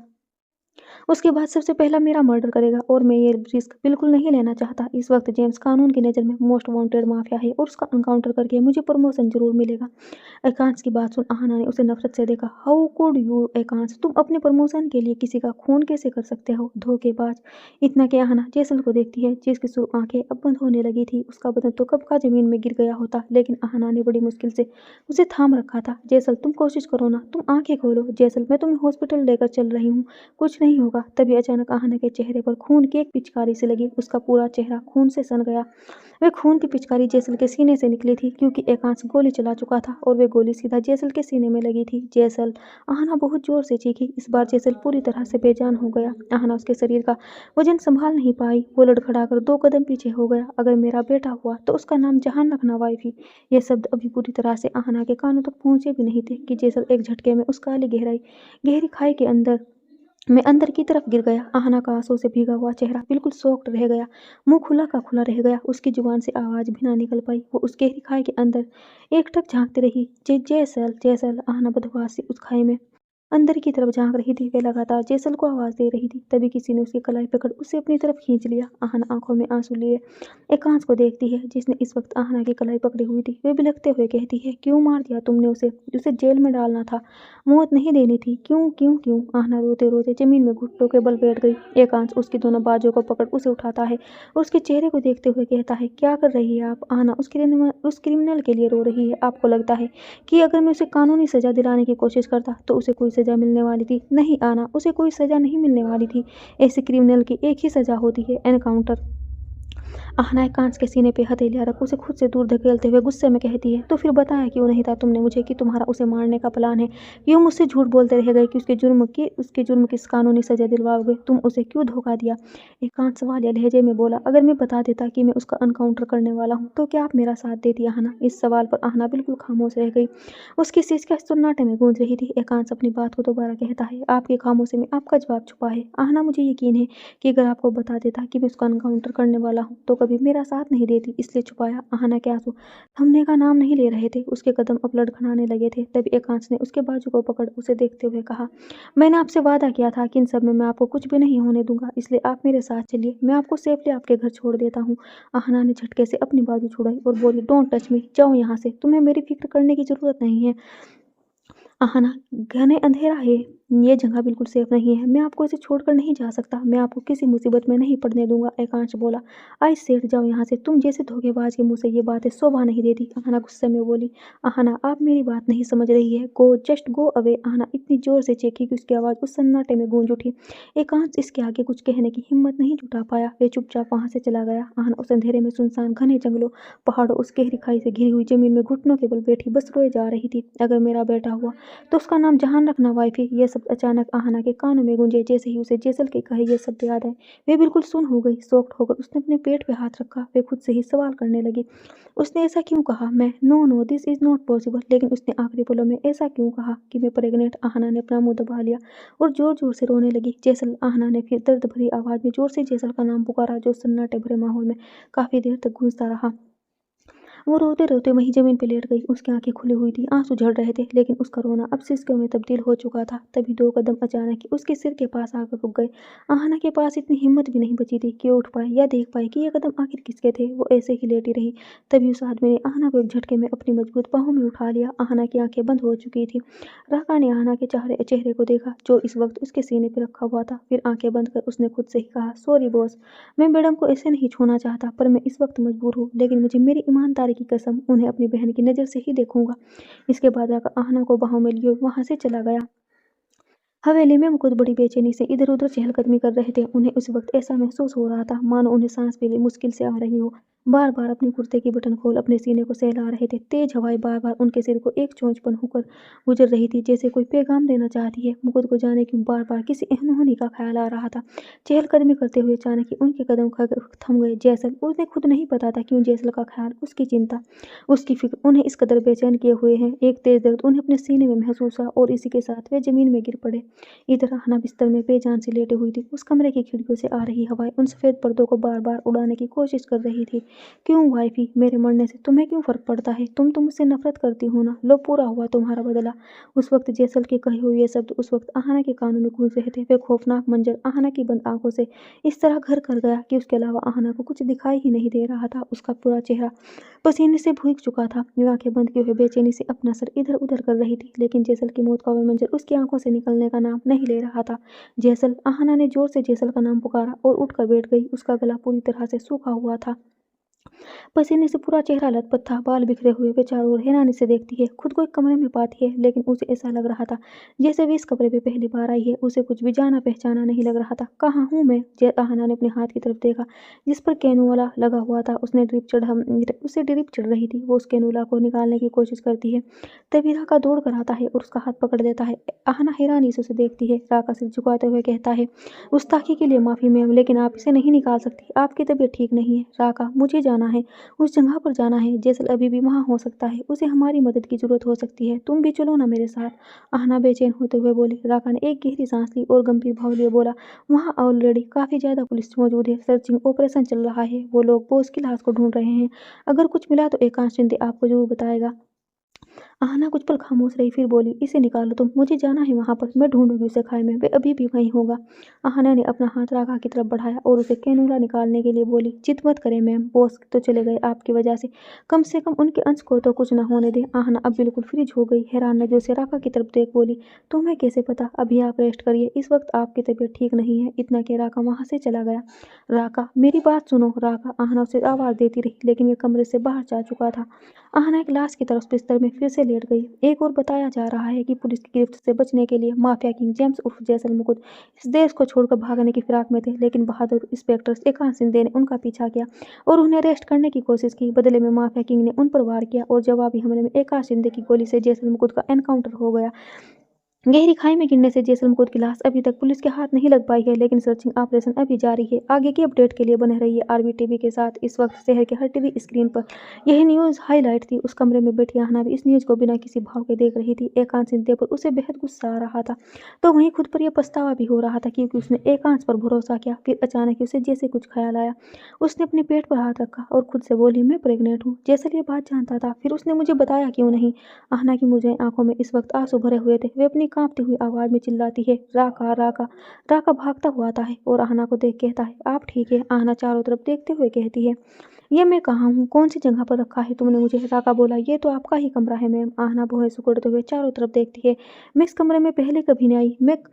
उसके बाद सबसे पहला मेरा मर्डर करेगा और मैं ये रिस्क बिल्कुल नहीं लेना चाहता। इस वक्त जेम्स कानून की नज़र में मोस्ट वांटेड माफिया है और उसका एनकाउंटर करके मुझे प्रमोशन जरूर मिलेगा। एकांश की बात सुन आहाना ने उसे नफरत से देखा। हाउ कुड यू एकांश, तुम अपने प्रमोशन के लिए किसी का खून कैसे कर सकते हो, धोखेबाज। इतना कि आहाना जैसल को देखती है जिसकी आंखें अब बंद होने लगी थी। उसका बदन तो कब का जमीन में गिर गया होता, लेकिन आहाना ने बड़ी मुश्किल से उसे थाम रखा था। जैसल तुम कोशिश करो ना, तुम आंखें खोलो जैसल, मैं तुम्हें हॉस्पिटल लेकर चल रही हूँ, कुछ नहीं होगा। तभी अचानक आहाना के चेहरे पर खून की एक पिचकारी से लगी। उसका पूरा चेहरा खून से सन गया। वे खून की पिचकारी जैसल के सीने से निकली थी क्योंकि एकांश गोली चला चुका था और वे गोली सीधा जैसल के सीने में लगी थी। जैसल, आहाना बहुत जोर से चीखी। इस बार जैसल पूरी तरह से बेजान हो गया। आहाना उसके शरीर का वजन संभाल नहीं पाई। वो लड़खड़ाकर 2 कदम पीछे हो गया। अगर मेरा बेटा हुआ तो उसका नाम जहान रखना वाइफी। ये शब्द अभी पूरी तरह से आहाना के कानों तक पहुंचे भी नहीं थे कि जैसल एक झटके में उस काली गहरी खाई के अंदर की तरफ गिर गया। आहाना का आंसू से भीगा हुआ चेहरा बिल्कुल शॉक्ड रह गया, मुंह खुला का खुला रह गया। उसकी जुबान से आवाज भी ना निकल पाई। वो उस गहरी खाई के अंदर एकटक झांकती रही। जैसल जैसल, आहाना बदहवास सी उस खाई में अंदर की तरफ झांक रही थी। वे लगातार जैसल को आवाज दे रही थी। तभी किसी ने उसकी कलाई पकड़ उसे अपनी तरफ खींच लिया। आहाना आंखों में आंसू लिए एकांश को देखती है जिसने इस वक्त आहाना की कलाई पकड़ी हुई थी। वे बिलखते हुए कहती है, क्यों मार दिया तुमने उसे? उसे जेल में डालना था, मौत नहीं देनी थी। क्यों क्यों क्यों? आहाना रोते रोते जमीन में घुटनों के बल बैठ गई। एकांश उसकी दोनों बाजुओं को पकड़ उसे उठाता है और उसके चेहरे को देखते हुए कहता है, क्या कर रही है आप? आहाना उस क्रिमिनल के लिए रो रही है। आपको लगता है कि अगर मैं उसे कानूनी सजा दिलाने की कोशिश करता तो उसे कोई सजा मिलने वाली थी? नहीं आना, उसे कोई सजा नहीं मिलने वाली थी। ऐसे क्रिमिनल की एक ही सजा होती है, एनकाउंटर। आहाना एकांश के सीने पे हथेलियां रख उसे खुद से दूर धकेलते हुए गुस्से में कहती है, तो फिर बताया क्यों नहीं था तुमने मुझे कि तुम्हारा उसे मारने का प्लान है? क्यों मुझसे झूठ बोलते रह गए कि उसके जुर्म की कानूनी सजा दिलवाओगे? तुम उसे क्यों धोखा दिया? एकांश सवालिया लहजे में बोला, अगर मैं बता देता कि मैं उसका एनकाउंटर करने वाला हूँ तो क्या आप मेरा साथ देती? आहाना, इस सवाल पर आहाना बिल्कुल खामोश रह गई। उसकी शिष्का सन्नाटे में गूंज रही थी। एकांश अपनी बात को दोबारा कहता है, आपकी खामोशी में आपका जवाब छुपा है। आहाना, मुझे यकीन है कि अगर आपको बता देता कि मैं उसका एनकाउंटर करने वाला हूँ तो कभी मेरा साथ नहीं देती, इसलिए छुपाया। आहाना के आंसू थमने का नाम नहीं ले रहे थे। उसके कदम अब लड़खड़ाने लगे थे। तभी एकांश ने उसके बाजू को पकड़ उसे देखते हुए कहा, मैंने आपसे वादा किया था कि इन सब में मैं आपको कुछ भी नहीं होने दूंगा, इसलिए आप मेरे साथ चलिए, मैं आपको सेफली आपके घर छोड़ देता हूँ। आहाना ने झटके से अपनी बाजू छुड़ाई और बोली, डोंट टच मी, जाओ यहाँ से, तुम्हें मेरी फिक्र करने की जरूरत नहीं है। आहाना, घने अंधेरा है, ये जगह बिल्कुल सेफ नहीं है, मैं आपको इसे छोड़कर नहीं जा सकता, मैं आपको किसी मुसीबत में नहीं पड़ने दूंगा। एकांश बोला, आई सेठ, जाओ यहाँ से, तुम जैसे धोखेबाज के मुंह से ये बातें शोभा नहीं देती। आहाना गुस्से में बोली, आहाना आप मेरी बात नहीं समझ रही है, गो, जस्ट गो अवे। आहाना इतनी जोर से चीखी कि उसकी आवाज उस सन्नाटे में गूंज उठी। एकांश इसके आगे कुछ कहने की हिम्मत नहीं जुटा पाया। वे चुपचाप वहां से चला गया। आहाना उस अंधेरे में सुनसान घने जंगलों, पहाड़ों, उस गहरी खाई से घिरी हुई जमीन में घुटनों के बल बैठी बस रोए जा रही थी। अगर मेरा बेटा हुआ तो उसका नाम जहान रखना वाइफी। ये शब्द अचानक आहाना के कानों में गूंजे। जैसे ही उसे जैसल के कहे ये शब्द याद आए, वे बिल्कुल सुन हो गई। शॉक्ड होकर उसने अपने पेट पे हाथ रखा। वे खुद से ही सवाल करने लगी, उसने ऐसा क्यों कहा? मैं, no no, this is not possible. लेकिन उसने आखिरी पलों में ऐसा क्यों कहा कि मैं प्रेग्नेंट? आहाना ने अपना मुंह दबा लिया और जोर जोर से रोने लगी। जैसल, आहाना ने फिर दर्द भरी आवाज में जोर से जैसल का नाम पुकारा, जो सन्नाटे भरे माहौल में काफी देर तक गूंजता रहा। वो रोते रोते वहीं जमीन पर लेट गई। उसकी आंखें खुली हुई थी, आंसू झड़ रहे थे, लेकिन उसका रोना अब सिसकों में तब्दील हो चुका था। तभी 2 कदम अचानक ही उसके सिर के पास आकर रुक गए। आहाना के पास इतनी हिम्मत भी नहीं बची थी कि वो उठ पाए या देख पाए कि ये कदम आखिर किसके थे। वो ऐसे ही लेटी रही। तभी उस आदमी ने आहाना को एक झटके में अपनी मजबूत बाहों में उठा लिया। आहाना की आंखें बंद हो चुकी थी। राका ने आहाना के चेहरे को देखा जो इस वक्त उसके सीने पर रखा हुआ था। फिर आंखें बंद कर उसने खुद से ही कहा, सॉरी बॉस, मैं मैडम को ऐसे नहीं छूना चाहता, पर मैं इस वक्त मजबूर हूँ, लेकिन मुझे मेरी ईमानदारी की कसम, उन्हें अपनी बहन की नज़र से ही देखूंगा। इसके बाद राका आहाना को बाहों में लिए वहां से चला गया। हवेली में मुकुंद बड़ी बेचैनी से इधर उधर चहलकदमी कर रहे थे। उन्हें उस वक्त ऐसा महसूस हो रहा था मानो उन्हें सांस भी मुश्किल से आ रही हो। बार बार अपनी कुर्ते की बटन खोल अपने सीने को सहला रहे थे। तेज हवाएं बार बार उनके सिर को एक चोंच होकर गुजर रही थी, जैसे कोई पैगाम देना चाहती है। मुकुट को जाने क्यों बार बार किसी अनहोनी का ख्याल आ रहा था। चहलकदमी करते हुए अचानक ही उनके कदम थम गए। जैसल, उन्हें खुद नहीं पता था क्यों जैसल का ख्याल, उसकी चिंता, उसकी फिक्र उन्हें इस कदर बेचैन किए हुए हैं। एक तेज दर्द उन्हें अपने सीने में महसूस हुआ और इसी के साथ वे जमीन में गिर पड़े। इधर आहना बिस्तर में बेजान से लेटे हुई थी। उस कमरे की खिड़कियों से आ रही हवाएं उन सफेद पर्दों को बार बार उड़ाने की कोशिश कर रही थी। क्यों वाइफी, मेरे मरने से तुम्हें क्यों फर्क पड़ता है? तुम तो मुझसे नफरत करती हो ना। लो, पूरा हुआ तुम्हारा बदला। उस वक्त जैसल के कहे हुए शब्द उस वक्त आहना के कानों में गूंज रहे थे। वे खौफनाक मंजर आहना की बंद आंखों से इस तरह घर कर गया कि उसके अलावा आहना को कुछ दिखाई ही नहीं दे रहा था। उसका पूरा चेहरा पसीने से भीग चुका था। आंखें बंद किए हुए बेचैनी से अपना सर इधर उधर कर रही थी, लेकिन जैसल की मौत का वह मंजर उसकी आंखों से निकलने का नाम नहीं ले रहा था। जैसल, आहना ने जोर से जैसल का नाम पुकारा और उठकर बैठ गई। उसका गला पूरी तरह से सूखा हुआ था, पसीने से पूरा चेहरा लथपथ था। बाल बिखरे हुए। वे चारों ओर हैरानी से देखती है, खुद को एक कमरे में पाती है, लेकिन उसे ऐसा लग रहा था जैसे वे इस कमरे में पहली बार आई है। उसे कुछ भी जाना पहचाना नहीं लग रहा था। कहाँ हूँ मैं? आहना ने अपने हाथ की तरफ देखा जिस पर कैनूला लगा हुआ था। उसे ड्रिप चढ़ रही थी। वो उस कैनूला को निकालने की कोशिश करती है, तभी राका दौड़ कर आता है और उसका हाथ पकड़ लेता है। आहना हैरानी से उसे देखती है। राका सिर झुकाते हुए कहता है, गुस्ताखी के लिए माफी मैम, लेकिन आप इसे नहीं निकाल सकती। आपकी तबीयत ठीक नहीं है। राका, मुझे जाना है, उस जगह पर जाना है। जैसल अभी भी वहाँ हो सकता है, उसे हमारी मदद की जरूरत हो सकती है। तुम भी चलो ना मेरे साथ। आहना बेचैन होते हुए बोली। राका ने एक गहरी सांस ली और गंभीर भाव लिए बोला, वहाँ ऑलरेडी काफी ज्यादा पुलिस मौजूद है। सर्चिंग ऑपरेशन चल रहा है। वो लोग बोस की लाश को ढूंढ रहे हैं। अगर कुछ मिला तो एकांश शिंदे आपको जरूर बताएगा। आहना कुछ पल खामोश रही, फिर बोली, इसे निकालो तुम, मुझे जाना है वहां पर, मैं ढूंढूंगी उसे खाई में, वे अभी भी वहीं होगा। आहना ने अपना हाथ राका की तरफ बढ़ाया और उसे कैनूला निकालने के लिए बोली, जिद मत करें मैम, बॉस तो चले गए आपकी वजह से कम उनके अंश को तो कुछ न होने दे। आहना अब बिल्कुल फ्रीज हो गई, हैरान नजरों से राका की तरफ देख बोली, तुम्हें कैसे पता? अभी आप रेस्ट करिए, इस वक्त आपकी तबीयत ठीक नहीं है। इतना कि राका वहां से चला गया। राका, मेरी बात सुनो। राका आहना उसे आवाज देती रही, लेकिन वे कमरे से बाहर जा चुका था। आहना एक लाश की तरफ बिस्तर में फिर से लेट गई। एक और बताया जा रहा है कि पुलिस की गिरफ्त से बचने के लिए माफिया किंग जेम्स उर्फ जैसल मुकुट इस देश को छोड़कर भागने की फिराक में थे, लेकिन बहादुर इंस्पेक्टर एकांश शिंदे ने उनका पीछा किया और उन्हें अरेस्ट करने की कोशिश की। बदले में माफिया किंग ने उन पर वार किया और जवाबी हमले में एकांश शिंदे की गोली से जैसल मुकुट का एनकाउंटर हो गया। गहरी खाई में गिरने से जैसल मुकुट की लाश अभी तक पुलिस के हाथ नहीं लग पाई है, लेकिन सर्चिंग ऑपरेशन अभी जारी है। आगे की अपडेट के लिए बने रहिए आरबी टीवी के साथ। इस वक्त शहर के हर टीवी स्क्रीन पर यही न्यूज़ हाईलाइट थी। उस कमरे में बैठी आहना भी इस न्यूज़ को बिना किसी भाव के देख रही थी। एकांश शिंदे पर उसे बेहद गुस्सा आ रहा था, तो वहीं खुद पर यह पछतावा भी हो रहा था, क्योंकि उसने एकांश पर भरोसा किया। फिर अचानक ही उसे जैसे कुछ ख्याल आया। उसने अपने पेट पर हाथ रखा और खुद से बोली, मैं प्रेग्नेंट हूँ। जैसल ये बात जानता था, फिर उसने मुझे बताया क्यों नहीं? आहना की मुझे आंखों में इस वक्त आंसू भरे हुए थे। वे अपनी कांपती हुई आवाज में चिल्लाती है, राका राका। राका भागता हुआ आता है और आहना को देख कहता है, आप ठीक है? आहना चारों तरफ देखते हुए कहती है, ये मैं कहाँ हूँ? कौन सी जगह पर रखा है तुमने मुझे? राका बोला, ये तो आपका ही कमरा है मैम। आहना भौहें सिकुड़ते हुए चारों तरफ देखती है, मैं इस कमरे में पहले कभी नहीं आई।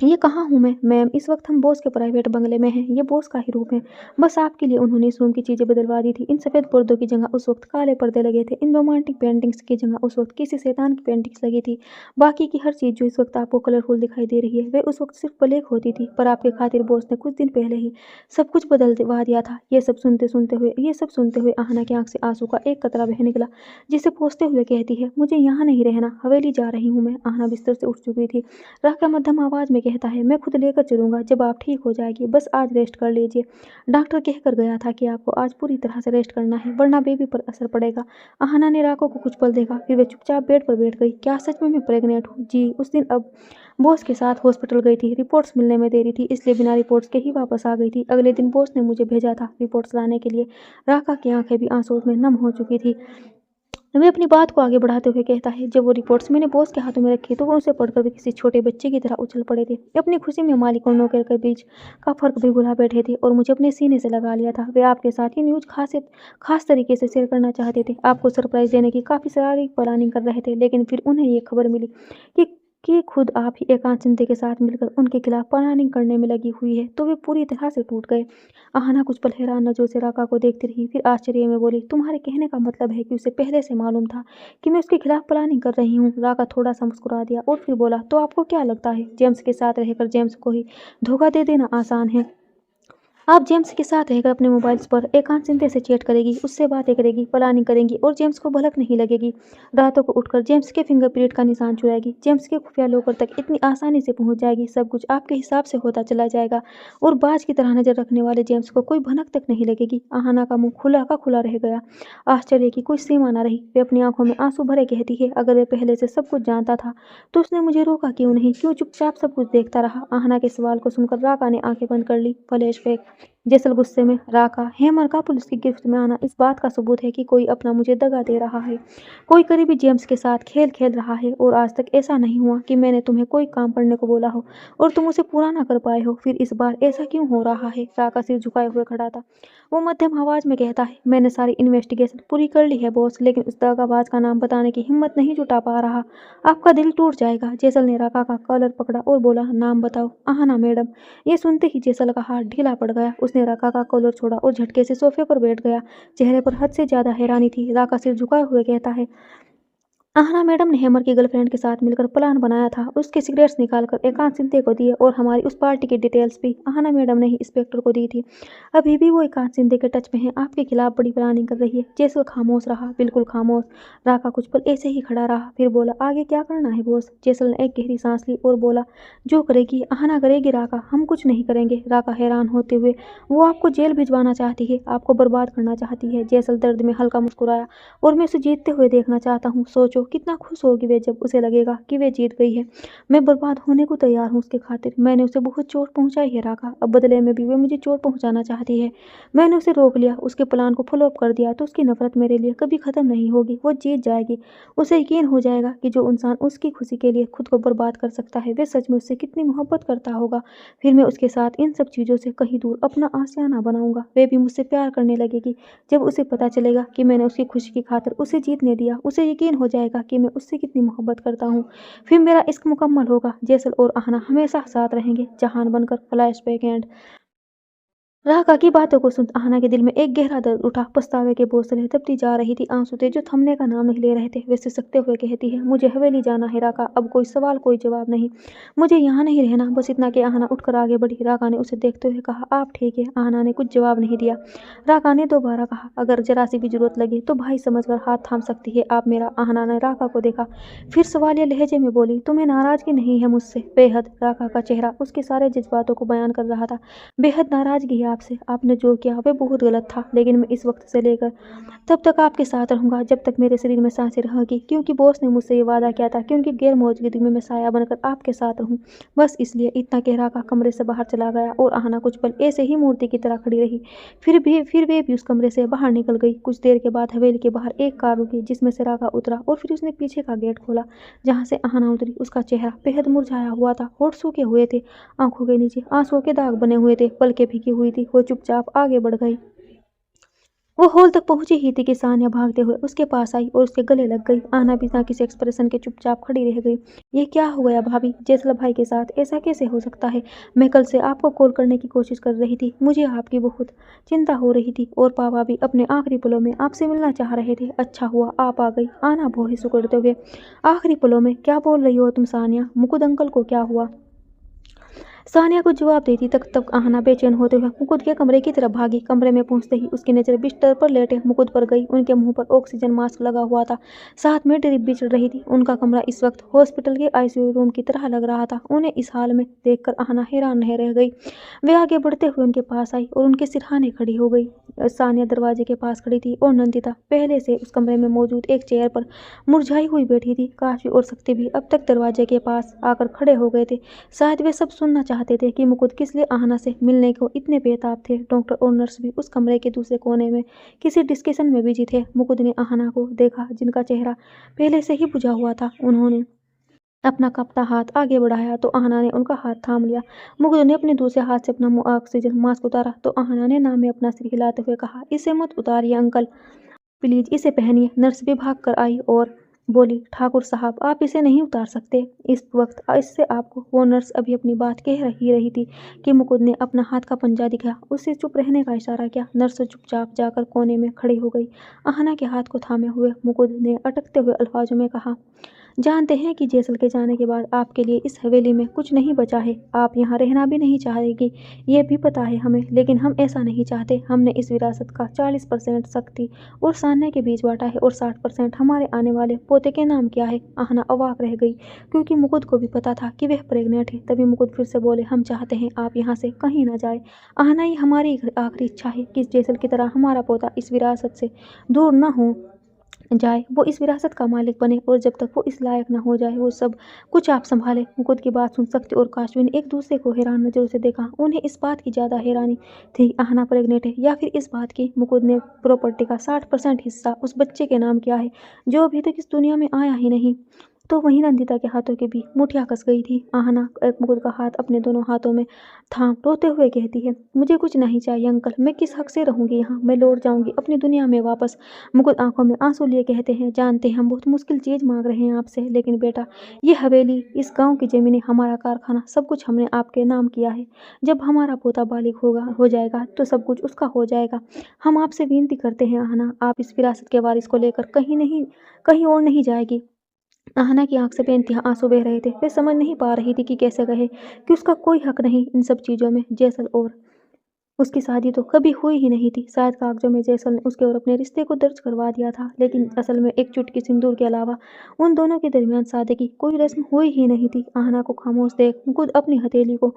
ये कहाँ हूँ मैं? मैम, इस वक्त हम बॉस के प्राइवेट बंगले में हैं। ये बॉस का ही रूम है। बस आपके लिए उन्होंने इस रूम की चीजें बदलवा दी थी। इन सफेद पर्दों की जगह उस वक्त काले पर्दे लगे थे। इन रोमांटिक पेंटिंग्स की जगह उस वक्त किसी शैतान की पेंटिंग्स लगी थी। बाकी की हर चीज जो इस वक्त आपको कलरफुल दिखाई दे रही है, वे उस वक्त सिर्फ ब्लैक होती थी। पर आपके खातिर बॉस ने कुछ दिन पहले ही सब कुछ बदलवा दिया था। ये सब सुनते हुए आहना की आंख से आंसू का एक कतरा बह निकला, जिसे पोंछते हुए कहती है, मुझे यहाँ नहीं रहना, हवेली जा रही हूँ मैं। आहना बिस्तर से उठ चुकी थी। राका मध्यम आवाज में कहता है, मैं खुद लेकर चलूंगा जब आप ठीक हो जाएगी, बस आज रेस्ट कर लीजिए। डॉक्टर कहकर गया था कि आपको आज पूरी तरह से रेस्ट करना है, वरना बेबी पर असर पड़ेगा। आहना ने राको को कुछ पल देखा, फिर वे चुपचाप बेड पर बैठ गई। क्या सच में मैं प्रेग्नेंट हूँ? जी। उस दिन अब बॉस के साथ हॉस्पिटल गई थी। रिपोर्ट्स मिलने में देरी थी, इसलिए बिना रिपोर्ट्स के ही वापस आ गई थी। अगले दिन बॉस ने मुझे भेजा था रिपोर्ट्स लाने के लिए। राका की आंखें भी आंसू में नम हो चुकी थी। वे अपनी बात को आगे बढ़ाते हुए कहता है, जब वो रिपोर्ट्स मैंने बॉस के हाथों में रखी तो वो उसे पढ़कर भी किसी छोटे बच्चे की तरह उछल पड़े थे। अपनी खुशी में मालिक और नौकर के बीच का फर्क भी भुला बैठे थे और मुझे अपने सीने से लगा लिया था। वे आपके साथ ये न्यूज़ खास तरीके से शेयर करना चाहते थे, आपको सरप्राइज देने की काफ़ी सारी प्लानिंग कर रहे थे, लेकिन फिर उन्हें ये खबर मिली कि खुद आप ही एकांत चिंते के साथ मिलकर उनके खिलाफ प्लानिंग करने में लगी हुई है, तो वे पूरी तरह से टूट गए। आहना कुछ पल हैरान नजरों से राका को देखती रही, फिर आश्चर्य में बोली, तुम्हारे कहने का मतलब है कि उसे पहले से मालूम था कि मैं उसके खिलाफ प्लानिंग कर रही हूँ? राका थोड़ा सा मुस्कुरा दिया और फिर बोला, तो आपको क्या लगता है जेम्स के साथ रहकर जेम्स को ही धोखा दे देना आसान है? आप जेम्स के साथ रहकर अपने मोबाइल पर एकांत चिंता से चैट करेगी, उससे बातें करेगी, प्लानिंग करेंगी और जेम्स को भनक नहीं लगेगी। रातों को उठकर जेम्स के फिंगरप्रिंट का निशान चुराएगी, जेम्स के खुफिया लॉकर तक इतनी आसानी से पहुंच जाएगी। सब कुछ आपके हिसाब से होता चला जाएगा और बाज की तरह नजर रखने वाले जेम्स को कोई भनक तक नहीं लगेगी। आहना का मुंह खुला का खुला रह गया। आश्चर्य की कोई सीमा न रही। वे अपनी आंखों में आंसू भरे कहती है, अगर वे पहले से सब कुछ जानता था तो उसने मुझे रोका क्यों नहीं, क्यों चुपचाप सब कुछ देखता रहा। आहना के सवाल को सुनकर राका ने आंखें बंद कर ली। फ्लैशबैक। जेसल गुस्से में, राका, हेमर का पुलिस की गिरफ्त में आना इस बात का सबूत है कि कोई अपना मुझे दगा दे रहा है। कोई करीबी जेम्स के साथ खेल खेल रहा है और आज तक ऐसा नहीं हुआ कि मैंने तुम्हें कोई काम करने को बोला हो और तुम उसे पूरा ना कर पाए हो। फिर इस बार ऐसा क्यों हो रहा है? राका सिर झुकाए हुए खड़ा था। वो मध्यम आवाज में कहता है, मैंने सारी इन्वेस्टिगेशन पूरी कर ली है बॉस, लेकिन उस दगाबाज का नाम बताने की हिम्मत नहीं जुटा पा रहा। आपका दिल टूट जाएगा। जेसल ने राका का कॉलर पकड़ा और बोला, नाम बताओ। आहना मैडम। ये सुनते ही जेसल का हाथ ढीला पड़ गया। उसने राका का कॉलर छोड़ा और झटके से सोफे पर बैठ गया। चेहरे पर हद से ज्यादा हैरानी थी। राका सिर झुकाए हुए कहता है, आहना मैडम ने हेमर की गर्लफ्रेंड के साथ मिलकर प्लान बनाया था, उसके सिगरेट्स निकालकर एकांत सिंधे को दिए और हमारी उस पार्टी की डिटेल्स भी आहना मैडम ने ही इंस्पेक्टर को दी थी। अभी भी वो एकांत सिंधे के टच में है, आपके खिलाफ बड़ी प्लानिंग कर रही है। जेसल खामोश रहा, बिल्कुल खामोश। राका कुछ पल ऐसे ही खड़ा रहा, फिर बोला, आगे क्या करना है बॉस? जेसल ने एक गहरी सांस ली और बोला, जो करेगी आहना करेगी राका, हम कुछ नहीं करेंगे। राका हैरान होते हुए, वो आपको जेल भिजवाना चाहती है, आपको बर्बाद करना चाहती है। जेसल दर्द में हल्का मुस्कुराया, और मैं उसे जीतते हुए देखना चाहता हूँ। सोचो कितना खुश होगी वे जब उसे लगेगा कि वे जीत गई है। मैं बर्बाद होने को तैयार हूँ उसके खातिर। मैंने उसे बहुत चोट पहुंचाई है राका, अब बदले में भी वे मुझे चोट पहुंचाना चाहती है। मैंने उसे रोक लिया, उसके प्लान को फॉलोअप कर दिया, तो उसकी नफरत मेरे लिए कभी खत्म नहीं होगी। वो जीत जाएगी। उसे यकीन हो जाएगा कि जो इंसान उसकी खुशी के लिए खुद को बर्बाद कर सकता है, वे सच में उससे कितनी मोहब्बत करता होगा। फिर मैं उसके साथ इन सब चीज़ों से कहीं दूर अपना आशियाना बनाऊंगा। वे भी मुझसे प्यार करने लगेगी जब उसे पता चलेगा कि मैंने उसकी खुशी की खातिर उसे जीतने दिया। उसे यकीन हो जाएगा कि मैं उससे कितनी मोहब्बत करता हूँ। फिर मेरा इश्क मुकम्मल होगा। जेसल और आहना हमेशा साथ रहेंगे, जहान बनकर। Flashback and. राका की बातों को सुन आहना के दिल में एक गहरा दर्द उठा। पछतावे के बोझ तले दबती जा रही थी। आंसू थे जो थमने का नाम नहीं ले रहे थे। वे सिसकते हुए कहती है, मुझे हवेली जाना है राका, अब कोई सवाल कोई जवाब नहीं। मुझे यहाँ नहीं रहना, बस इतना कि आहना उठकर आगे बढ़ी। राका ने उसे देखते हुए कहा, आप ठीक है? आहना ने कुछ जवाब नहीं दिया। राका ने दोबारा कहा, अगर जरा सी भी जरूरत लगे तो भाई समझकर हाथ थाम सकती है आप मेरा। आहना ने राका को देखा, फिर सवालिया लहजे में बोली, तुम्हें नाराजगी नहीं है मुझसे? बेहद। राका का चेहरा उसके सारे जज्बातों को बयान कर रहा था। बेहद नाराजगी है आपसे। आपने जो किया वह बहुत गलत था, लेकिन मैं इस वक्त से लेकर तब तक आपके साथ रहूंगा जब तक मेरे शरीर में सांसें रहेंगी, क्योंकि बॉस ने मुझसे ये वादा किया था कि उनकी गैर मौजूदगी में मैं साया बनकर आपके साथ रहूं। बस इसलिए। इतना कह राका कमरे से बाहर चला गया और आहना कुछ पल ऐसे ही मूर्ति की तरह खड़ी रही। फिर वे भी उस कमरे से बाहर निकल गई। कुछ देर के बाद हवेली के बाहर एक कार रुकी, जिसमें से राका उतरा और फिर उसने पीछे का गेट खोला जहाँ से आहना उतरी। उसका चेहरा बेहद मुरझाया हुआ था, होठ सूखे हुए थे, आंखों के नीचे आंसुओं के दाग बने हुए थे, पलकें भीगी हुई थी। वो चुपचाप आगे बढ़ गई। वो हॉल तक पहुंची ही थी कि सानिया भागते हुए उसके पास आई और उसके गले लग गई। आना बिना किसी एक्सप्रेशन के चुपचाप खड़ी रह गई। ये क्या हो गया भाभी? जेसल भाई के साथ ऐसा कैसे हो सकता है? मैं कल से आपको कॉल करने की कोशिश कर रही थी, मुझे आपकी बहुत चिंता हो रही थी और पापा भी अपने आखिरी पलों में आपसे मिलना चाह रहे थे। अच्छा हुआ आप आ गई। आना भौहें सुकड़ते हुए, आखिरी पलों में? क्या बोल रही हो तुम सानिया? मुकुंद अंकल को क्या हुआ? सानिया को जवाब देती तक तक आहना बेचैन होते हुए मुकुंद के कमरे की तरफ भागी। कमरे में पहुंचते ही उसकी नजर बिस्तर पर लेटे मुकुंद पर गई। उनके मुंह पर ऑक्सीजन मास्क लगा हुआ था, साथ में ड्रिप भी चल रही थी। उनका कमरा इस वक्त हॉस्पिटल के आईसीयू रूम की तरह लग रहा था। उन्हें इस हाल में देखकर आहना हैरान रह गई। वे आगे बढ़ते हुए उनके पास आई और उनके सिरहाने खड़ी हो गई। सानिया दरवाजे के पास खड़ी थी और नंदिता पहले से उस कमरे में मौजूद एक चेयर पर मुरझाई हुई बैठी थी। काशी और शक्ति भी अब तक दरवाजे के पास आकर खड़े हो गए थे। शायद वे सब सुनना चाहते थे कि मुकुंद किस लिए आहना से मिलने को इतने बेताब थे। डॉक्टर और नर्स भी उस कमरे के दूसरे कोने में किसी डिस्कशन में बिजी थे। मुकुंद ने आहना को देखा, जिनका चेहरा पहले से ही बुझा हुआ था। उन्होंने अपना कांपता हाथ आगे बढ़ाया तो आहना ने उनका हाथ थाम लिया। मुकुंद ने अपने दूसरे हाथ से अपना ऑक्सीजन मास्क उतारा तो आहना ने नाम में अपना सिर हिलाते हुए कहा, इसे मत उतारिए अंकल, प्लीज इसे पहनिए। नर्स भी भाग कर आई और बोली, ठाकुर साहब आप इसे नहीं उतार सकते इस वक्त, इससे आपको। वो नर्स अभी अपनी बात कह रही थी कि मुकुंद ने अपना हाथ का पंजा दिखाया, उससे चुप रहने का इशारा किया। नर्स चुपचाप जाकर कोने में खड़ी हो गई। आहना के हाथ को थामे हुए मुकुंद ने अटकते हुए अल्फाजों में कहा, जानते हैं कि जैसल के जाने के बाद आपके लिए इस हवेली में कुछ नहीं बचा है। आप यहाँ रहना भी नहीं चाहेगी, ये भी पता है हमें, लेकिन हम ऐसा नहीं चाहते। हमने इस विरासत का 40% शक्ति और सान्या के बीच बांटा है और 60% हमारे आने वाले पोते के नाम किया है। आहना अवाक रह गई, क्योंकि मुकुद को भी पता था कि वह प्रेग्नेंट है। तभी मुकुद फिर से बोले, हम चाहते हैं आप यहाँ से कहीं ना जाए। आहना, ये हमारी आखिरी इच्छा है कि जैसल की तरह हमारा पोता इस विरासत से दूर न हो जाए, वो इस विरासत का मालिक बने, और जब तक वो इस लायक ना हो जाए वो सब कुछ आप संभाले। मुकुद की बात सुन शक्ति और काशवी ने एक दूसरे को हैरान नजरों से देखा। उन्हें इस बात की ज्यादा हैरानी थी आहना प्रेग्नेंट है, या फिर इस बात की मुकुद ने प्रॉपर्टी का 60% हिस्सा उस बच्चे के नाम किया है जो अभी तक इस दुनिया में आया ही नहीं। तो वहीं नंदिता के हाथों के बीच मुठियां कस गई थी। आहना एक मुकुद का हाथ अपने दोनों हाथों में थाम रोते हुए कहती है, मुझे कुछ नहीं चाहिए अंकल, मैं किस हक से रहूंगी यहाँ, मैं लौट जाऊंगी अपनी दुनिया में वापस। मुकुद आंखों में आंसू लिए कहते हैं, जानते हैं हम बहुत मुश्किल चीज मांग रहे हैं आपसे, लेकिन बेटा ये हवेली, इस गांव की जमीनें, हमारा कारखाना, सब कुछ हमने आपके नाम किया है। जब हमारा पोता बालिग हो जाएगा तो सब कुछ उसका हो जाएगा। हम आपसे विनती करते हैं आहना, आप इस विरासत के वारिस को लेकर कहीं और नहीं जाएगी। आहना की आंख से बेइंतहा आंसू बह रहे थे। वे समझ नहीं पा रही थी कि कैसे कहे कि उसका कोई हक नहीं इन सब चीजों में। जैसल और उसकी शादी तो कभी हुई ही नहीं थी। शायद कागजों में जैसल ने उसके और अपने रिश्ते को दर्ज करवा दिया था, लेकिन असल में एक चुटकी सिंदूर के अलावा उन दोनों के दरमियान शादी की कोई रस्म हुई ही नहीं थी। आहना को खामोश देख मुकुद अपनी हथेली को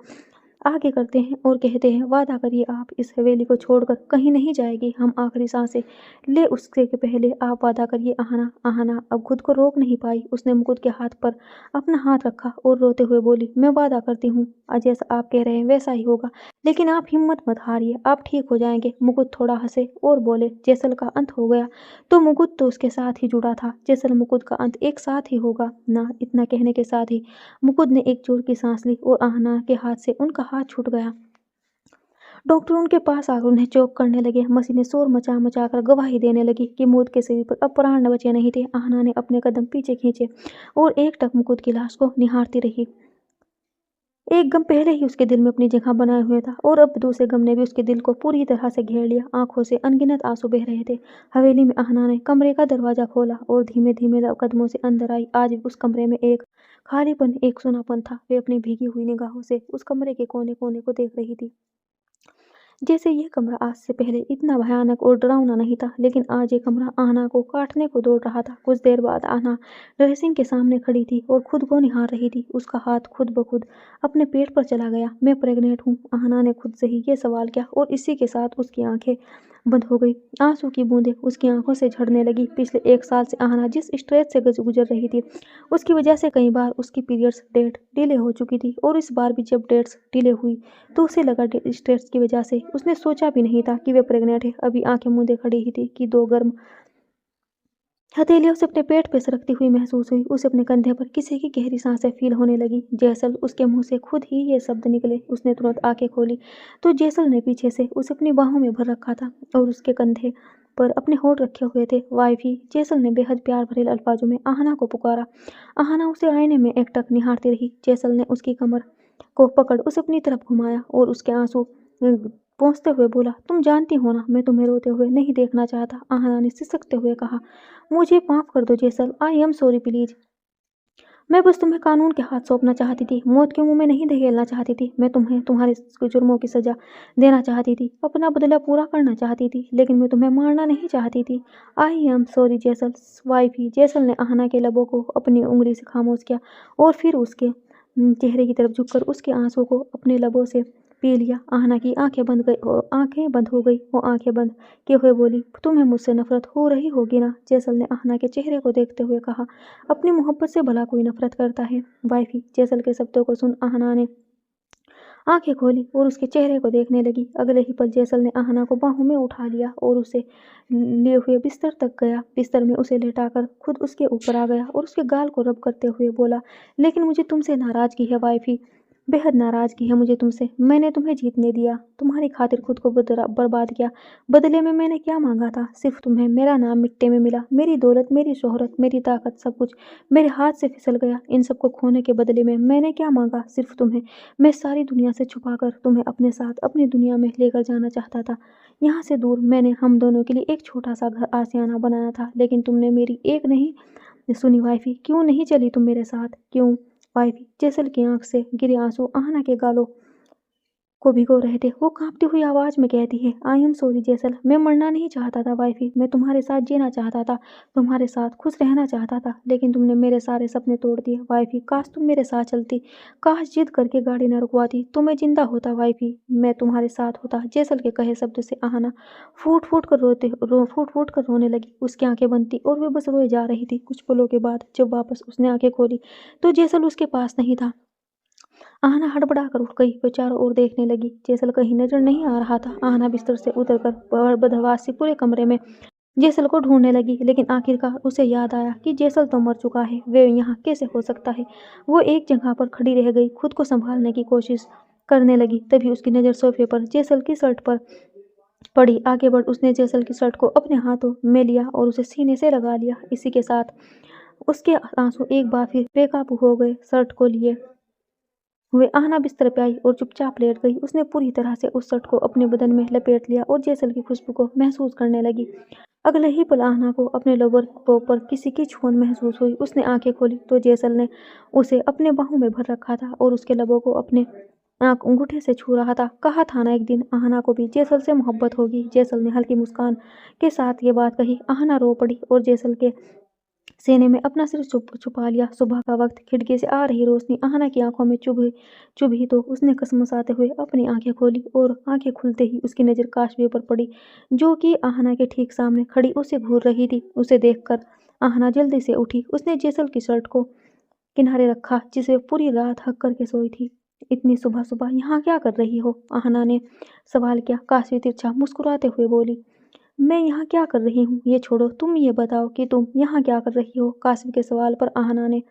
आगे करते हैं और कहते हैं, वादा करिए आप इस हवेली को छोड़कर कहीं नहीं जाएगी। हम आखिरी सांसें ले उसके पहले आप वादा करिए आहना। आहना अब खुद को रोक नहीं पाई। उसने मुकुद के हाथ पर अपना हाथ रखा और रोते हुए बोली, मैं वादा करती हूँ जैसा आप कह रहे हैं वैसा ही होगा, लेकिन आप हिम्मत मत हारिए, आप ठीक हो जाएंगे। मुकुद थोड़ा हंसे और बोले, जैसल का अंत हो गया तो मुकुद तो उसके साथ ही जुड़ा था, जैसल मुकुद का अंत एक साथ ही होगा ना। इतना कहने के साथ ही मुकुद ने एक जोर की सांस ली और आहना के हाथ से उनका हाथ छूट गया। डॉक्टर उनके पास आकर उन्हें चोक करने लगे। मशीनें शोर मचा मचा कर गवाही देने लगी कि मौत के शरीर पर अब प्राण बचे नहीं थे। आहना ने अपने कदम पीछे खींचे और एकटक मुकुद की लाश को निहारती रही। एक गम पहले ही उसके दिल में अपनी जगह बनाए हुए था और अब दूसरे गम ने भी उसके दिल को पूरी तरह से घेर लिया। आंखों से अनगिनत आंसू बह रहे थे। हवेली में आहना ने कमरे का दरवाजा खोला और धीमे धीमे कदमों से अंदर आई। आज भी उस कमरे में एक खालीपन, एक सुनापन था। वे अपनी भीगी हुई निगाहों से उस कमरे के कोने कोने को देख रही थी। जैसे यह कमरा आज से पहले इतना भयानक और डरावना नहीं था, लेकिन आज ये कमरा आहना को काटने को दौड़ रहा था। कुछ देर बाद आहना ड्रेसिंग के सामने खड़ी थी और खुद को निहार रही थी। उसका हाथ खुद ब खुद अपने पेट पर चला गया। मैं प्रेग्नेंट हूँ, आहना ने खुद से ही ये सवाल किया और इसी के साथ उसकी आंखें बंद हो गई। आंसू की बूंदें उसकी आंखों से झड़ने लगी। पिछले 1 साल से आहना जिस स्ट्रेस से गुजर रही थी, उसकी वजह से कई बार उसकी पीरियड्स डेट डिले हो चुकी थी, और इस बार भी जब डेट्स डिले हुई तो उसे लगा स्ट्रेस की वजह से। उसने सोचा भी नहीं था कि वे प्रेग्नेंट है। अभी आंखें मूंदे खड़ी ही थी कि 2 गर्म हथेलियों से अपने पेट पे सरकती हुई महसूस हुई। उसे अपने कंधे पर किसी की गहरी सांसें फील होने लगी। जैसल, उसके मुंह से खुद ही ये शब्द निकले। उसने तुरंत आंखें खोली तो जैसल ने पीछे से उसे अपनी बाहों में भर रखा था और उसके कंधे पर अपने होंठ रखे हुए थे। वाइफी, जैसल ने बेहद प्यार भरे अल्फाजों में आहना को पुकारा। आहना उसे आईने में एकटक निहारती रही। जैसल ने उसकी कमर को पकड़ उसे अपनी तरफ घुमाया और उसके आंसू पोंछते हुए बोला, तुम जानती हो ना, मैं तुम्हें रोते हुए नहीं देखना चाहता। आहना ने सिसकते हुए कहा, मुझे माफ कर दो जैसल, आई एम सॉरी प्लीज। मैं बस तुम्हें कानून के हाथ सौंपना चाहती थी, मौत के मुंह में नहीं धकेलना चाहती थी। मैं तुम्हें तुम्हारे जुर्मों की सजा देना चाहती थी, अपना बदला पूरा करना चाहती थी, लेकिन मैं तुम्हें मारना नहीं चाहती थी। I am sorry Jaisal. Wifey, Jaisal ने आहना के लबों को अपनी उंगली से खामोश किया और फिर उसके चेहरे की तरफ झुककर उसके आंसू को अपने लबों से पी लिया। आहना की आंखें बंद हो गई। वो आंखें बंद किए हुए बोली, तुम्हें मुझसे नफरत हो रही होगी ना। जैसल ने आहना के चेहरे को देखते हुए कहा, अपनी मोहब्बत से भला कोई नफरत करता है। वाइफी, जैसल के शब्दों को सुन आहना ने आंखें खोली और उसके चेहरे को देखने लगी। अगले ही पल जैसल ने आहना को बाहों में उठा लिया और उसे लिए हुए बिस्तर तक गया। बिस्तर में उसे लेटाकर खुद उसके ऊपर आ गया और उसके गाल को रब करते हुए बोला, लेकिन मुझे तुमसे नाराजगी है वाइफी, बेहद नाराजगी है मुझे तुमसे। मैंने तुम्हें जीतने दिया, तुम्हारी खातिर खुद को बर्बाद किया। बदले में मैंने क्या मांगा था? सिर्फ तुम्हें। मेरा नाम मिट्टी में मिला, मेरी दौलत, मेरी शोहरत, मेरी ताकत, सब कुछ मेरे हाथ से फिसल गया। इन सबको खोने के बदले में मैंने क्या मांगा? सिर्फ तुम्हें। मैं सारी दुनिया से छुपाकर तुम्हें अपने साथ अपनी दुनिया में लेकर जाना चाहता था। यहाँ से दूर मैंने हम दोनों के लिए एक छोटा सा घर आशियाना बनाया था, लेकिन तुमने मेरी एक नहीं सुनी वाइफी, क्यों नहीं चली तुम मेरे साथ? क्यों? वाइफी, जेसल की आंख से गिरे आंसू आहना के गालों को भिगो रहे थे। वो कांपती हुई आवाज में कहती है, आई एम सॉरी जेसल, मैं मरना नहीं चाहता था वाइफी, मैं तुम्हारे साथ जीना चाहता था, तुम्हारे साथ खुश रहना चाहता था, लेकिन तुमने मेरे सारे सपने तोड़ दिए वाइफी। काश तुम मेरे साथ चलती, काश जिद करके गाड़ी न रुकवाती, तो मैं जिंदा होता वाइफी, मैं तुम्हारे साथ होता। जेसल के कहे शब्द से आहना फूट फूट कर रोने लगी। उसकी आंखें बंद थी और वे बस रोए जा रही थी। कुछ पलों के बाद जब वापस उसने आंखें खोली तो जेसल उसके पास नहीं था। आहना हड़बड़ा कर उठ गई। वो चारों ओर देखने लगी। जेसल कहीं नजर नहीं आ रहा था। आहना बिस्तर से उतरकर बदहवास सी पूरे कमरे में जेसल को ढूंढने लगी, लेकिन आखिरकार उसे याद आया कि जेसल तो मर चुका है। वे यहाँ कैसे हो सकता है? वो एक जगह पर खड़ी रह गई, खुद को संभालने की कोशिश करने लगी। तभी उसकी नज़र सोफे पर जेसल की शर्ट पर पड़ी। आगे बढ़ उसने जेसल की शर्ट को अपने हाथों में लिया और उसे सीने से लगा लिया। इसी के साथ उसके आंसू एक बार फिर बेकाबू हो गए। शर्ट को लिए हुए आहना बिस्तर पे आई और चुपचाप लेट गई। उसने पूरी तरह से उस शर्ट को अपने बदन में लपेट लिया और जेसल की खुशबू को महसूस करने लगी। अगले ही पल आहना को अपने लोबर पर किसी की छून महसूस हुई। उसने आंखें खोली तो जेसल ने उसे अपने बाहों में भर रखा था और उसके लबों को अपने आंख अंगूठे से छू रहा था। कहा था ना एक दिन आहना को भी जेसल से मोहब्बत होगी। जेसल ने हल्की मुस्कान के साथ ये बात कही। आहना रो पड़ी और जेसल के सीने में अपना सिर छुपा लिया। सुबह का वक्त, खिड़की से आ रही रोशनी आहना की आंखों में चुभी तो उसने कसमसाते हुए अपनी आंखें खोली और आंखें खुलते ही उसकी नज़र काशवी पर पड़ी, जो कि आहना के ठीक सामने खड़ी उसे घूर रही थी। उसे देखकर आहना जल्दी से उठी। उसने जेसल की शर्ट को किनारे रखा जिसे पूरी रात हक करके सोई थी। इतनी सुबह सुबह यहाँ क्या कर रही हो? आहना ने सवाल किया। काशवी तिरछा मुस्कुराते हुए बोली, मैं यहाँ क्या कर रही हूँ ये छोड़ो, तुम ये बताओ कि तुम यहाँ क्या कर रही हो? काशवी के सवाल पर आहना ने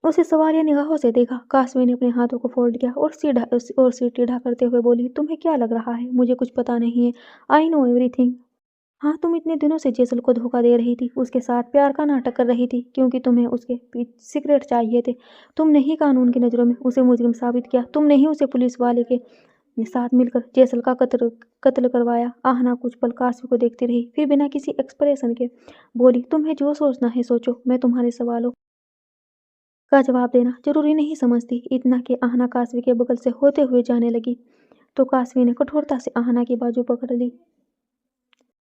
उसे सवालिया निगाहों से देखा। काशवी ने अपने हाथों को फोल्ड किया और सिर टेढ़ा करते हुए बोली, तुम्हें क्या लग रहा है मुझे कुछ पता नहीं है? I know everything. हाँ, तुम इतने दिनों से जेसल को धोखा दे रही थी, उसके साथ प्यार का नाटक कर रही थी, क्योंकि तुम्हें उसके सिगरेट चाहिए थे। तुमने ही कानून की नज़रों में उसे मुजरिम साबित किया। तुमने ही उसे पुलिस वाले के साथ मिलकर जेसल का कत्ल करवाया। आहना कुछ पल काशवी को देखती रही, फिर बिना किसी एक्सप्रेशन के बोली, तुम्हें जो सोचना है सोचो, मैं तुम्हारे सवालों का जवाब देना जरूरी नहीं समझती। इतना कि आहना काशवी के बगल से होते हुए जाने लगी तो काशवी ने कठोरता से आहना की बाजू पकड़ ली।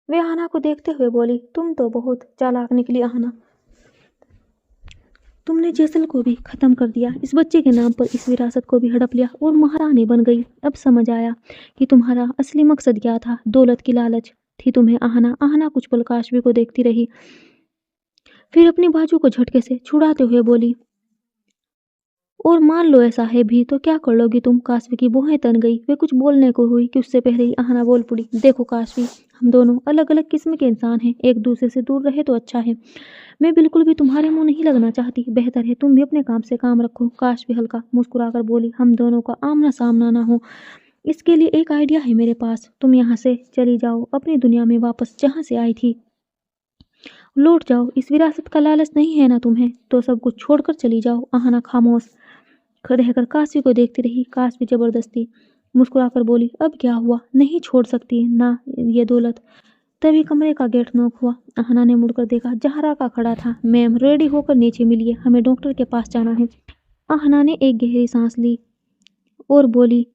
वे आहना को देखते हुए बोली, तुम तो बहुत चालाक निकली आहना, तुमने जेसल को भी खत्म कर दिया, इस बच्चे के नाम पर इस विरासत को भी हड़प लिया और महारानी बन गई। अब समझ आया कि तुम्हारा असली मकसद क्या था। दौलत की लालच थी तुम्हें आहना। आहना कुछ पल काशवी को देखती रही, फिर अपनी बाजू को झटके से छुड़ाते हुए बोली, और मान लो ऐसा है भी तो क्या कर लोगी तुम? काशवी की भौहें तन गई। वे कुछ बोलने को हुई कि उससे पहले ही आहना बोल पड़ी, देखो काशवी, हम दोनों अलग अलग किस्म के इंसान हैं, एक दूसरे से दूर रहे तो अच्छा है। मैं बिल्कुल भी तुम्हारे मुंह नहीं लगना चाहती, बेहतर है तुम भी अपने काम से काम रखो। काशवी हल्का मुस्कुराकर बोली, हम दोनों का आमना सामना ना हो, इसके लिए एक आइडिया है मेरे पास। तुम यहाँ से चली जाओ, अपनी दुनिया में वापस जहाँ से आई थी लौट जाओ। इस विरासत का लालच नहीं है ना तुम्हें, तो सब कुछ छोड़कर चली जाओ। आहना खामोश रहकर काशवी को देखती रही। काशवी जबरदस्ती मुस्कुराकर बोली, अब क्या हुआ, नहीं छोड़ सकती ना ये दौलत। तभी कमरे का गेट नॉक हुआ। आहना ने मुड़कर देखा, जहाँ राका खड़ा था। मैम, रेडी होकर नीचे मिलिए, हमें डॉक्टर के पास जाना है। आहना ने एक गहरी सांस ली और बोली,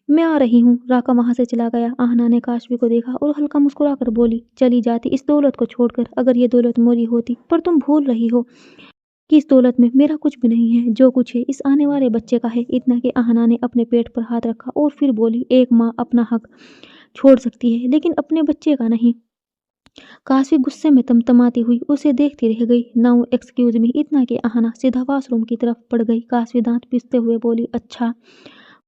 मैं आ रही हूँ। राका वहां से चला गया। आहना ने काशवी को देखा और हल्का मुस्कुराकर बोली, चली जाती इस दौलत को छोड़कर, अगर ये दौलत मेरी होती। पर तुम भूल रही हो कि इस दौलत में मेरा कुछ भी नहीं है, जो कुछ है इस आने वाले बच्चे का है। इतना कि आहना ने अपने पेट पर हाथ रखा और फिर बोली, एक माँ अपना हक छोड़ सकती है, लेकिन अपने बच्चे का नहीं। काशवी गुस्से में तमतमाती हुई उसे देखती रह गई। Now excuse me. इतना कि आहना सीधा वॉशरूम की तरफ पड़ गई। काशवी दांत पीसते हुए बोली, अच्छा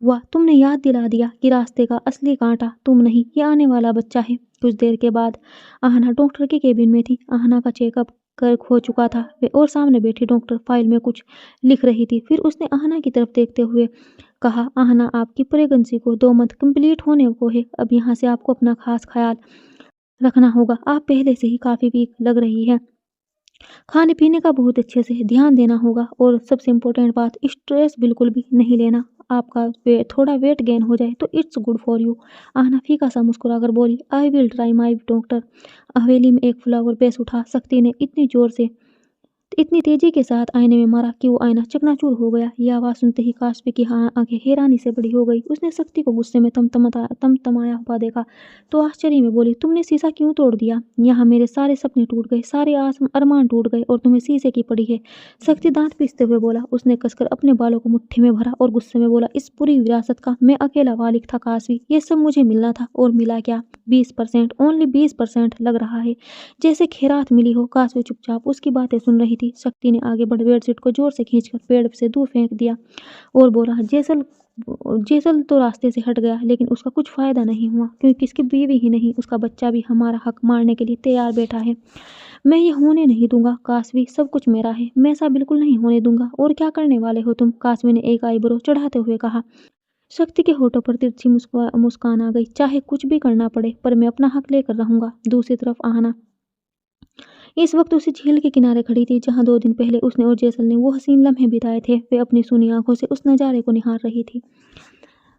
वाह, तुमने याद दिला दिया कि रास्ते का असली कांटा तुम नहीं, ये आने वाला बच्चा है। कुछ देर के बाद आहना डॉक्टर के केबिन में थी। आहना का चेकअप कर हो चुका था और सामने बैठी डॉक्टर फाइल में कुछ लिख रही थी। फिर उसने आहना की तरफ देखते हुए कहा, आहना, आपकी प्रेगनेंसी को 2 मंथ कंप्लीट होने को है। अब यहाँ से आपको अपना खास ख्याल रखना होगा। आप पहले से ही काफ़ी वीक लग रही है। खाने पीने का बहुत अच्छे से ध्यान देना होगा और सबसे इम्पोर्टेंट बात, स्ट्रेस बिल्कुल भी नहीं लेना। आपका थोड़ा वेट गेन हो जाए तो it's good for you. Aahna फीका सा मुस्कुराकर बोली, I will try my doctor. हवेली में एक फ्लावर बेस उठा। शक्ति ने इतनी जोर से, इतनी तेजी के साथ आईने में मारा कि वो आईना चकनाचूर हो गया। ये आवाज़ सुनते ही काशवी की आंखें हैरानी से बड़ी हो गई। उसने शक्ति को गुस्से में तमतमाया हुआ देखा तो आश्चर्य में बोली, तुमने शीशा क्यों तोड़ दिया? यहाँ मेरे सारे सपने टूट गए, सारे अरमान टूट गए और तुम्हें शीशे की पड़ी है। शक्ति दांत पीसते हुए बोला। उसने कसकर अपने बालों को मुट्ठी में भरा और गुस्से में बोला, इस पूरी विरासत का मैं अकेला मालिक था काशवी। ये सब मुझे मिलना था और मिला क्या? 20%, ओनली 20% लग रहा है जैसे खैरात मिली हो। काशवी चुपचाप उसकी बातें सुन रही थी। शक्ति ने आगे बढ़ बेडशीट को जोर से खींचकर पेड़ से दूर फेंक दिया और बोला, जेसल तो रास्ते से हट गया, लेकिन उसका कुछ फायदा नहीं हुआ क्योंकि इसकी बीवी ही नहीं, उसका बच्चा भी हमारा हक मारने के लिए तैयार बैठा है। मैं ये होने नहीं दूंगा काशवी, सब कुछ मेरा है, मैं ऐसा बिल्कुल नहीं होने दूंगा। और क्या करने वाले हो तुम? काशवी ने एक आईब्रो चढ़ाते हुए कहा। शक्ति के होठों पर तिरछी मुस्कान आ गई। चाहे कुछ भी करना पड़े, पर मैं अपना हक लेकर रहूंगा। दूसरी तरफ आहना इस वक्त उसी झील के किनारे खड़ी थी जहां 2 दिन पहले उसने और जेसल ने वो हसीन लम्हे बिताए थे। वे अपनी सूनी आंखों से उस नज़ारे को निहार रही थी।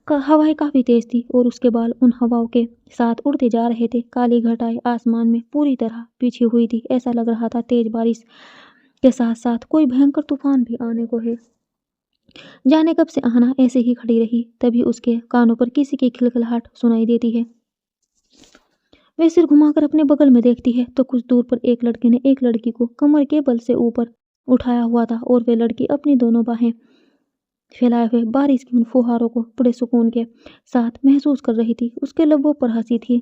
हवाएं काफी तेज थी और उसके बाल उन हवाओं के साथ उड़ते जा रहे थे। काली घटाएं आसमान में पूरी तरह बिछी हुई थी। ऐसा लग रहा था तेज बारिश के साथ साथ कोई भयंकर तूफान भी आने को है। जाने कब से आहना ऐसे ही खड़ी रही, तभी उसके कानों पर किसी की खिलखिलाहट सुनाई देती है। वे सिर घुमाकर अपने बगल में देखती है तो कुछ दूर पर एक लड़के ने एक लड़की को कमर के बल से ऊपर उठाया हुआ था और वे लड़की अपनी दोनों बाहें फैलाए हुए बारिश की उन फुहारों को बड़े सुकून के साथ महसूस कर रही थी। उसके लबों पर हंसी थी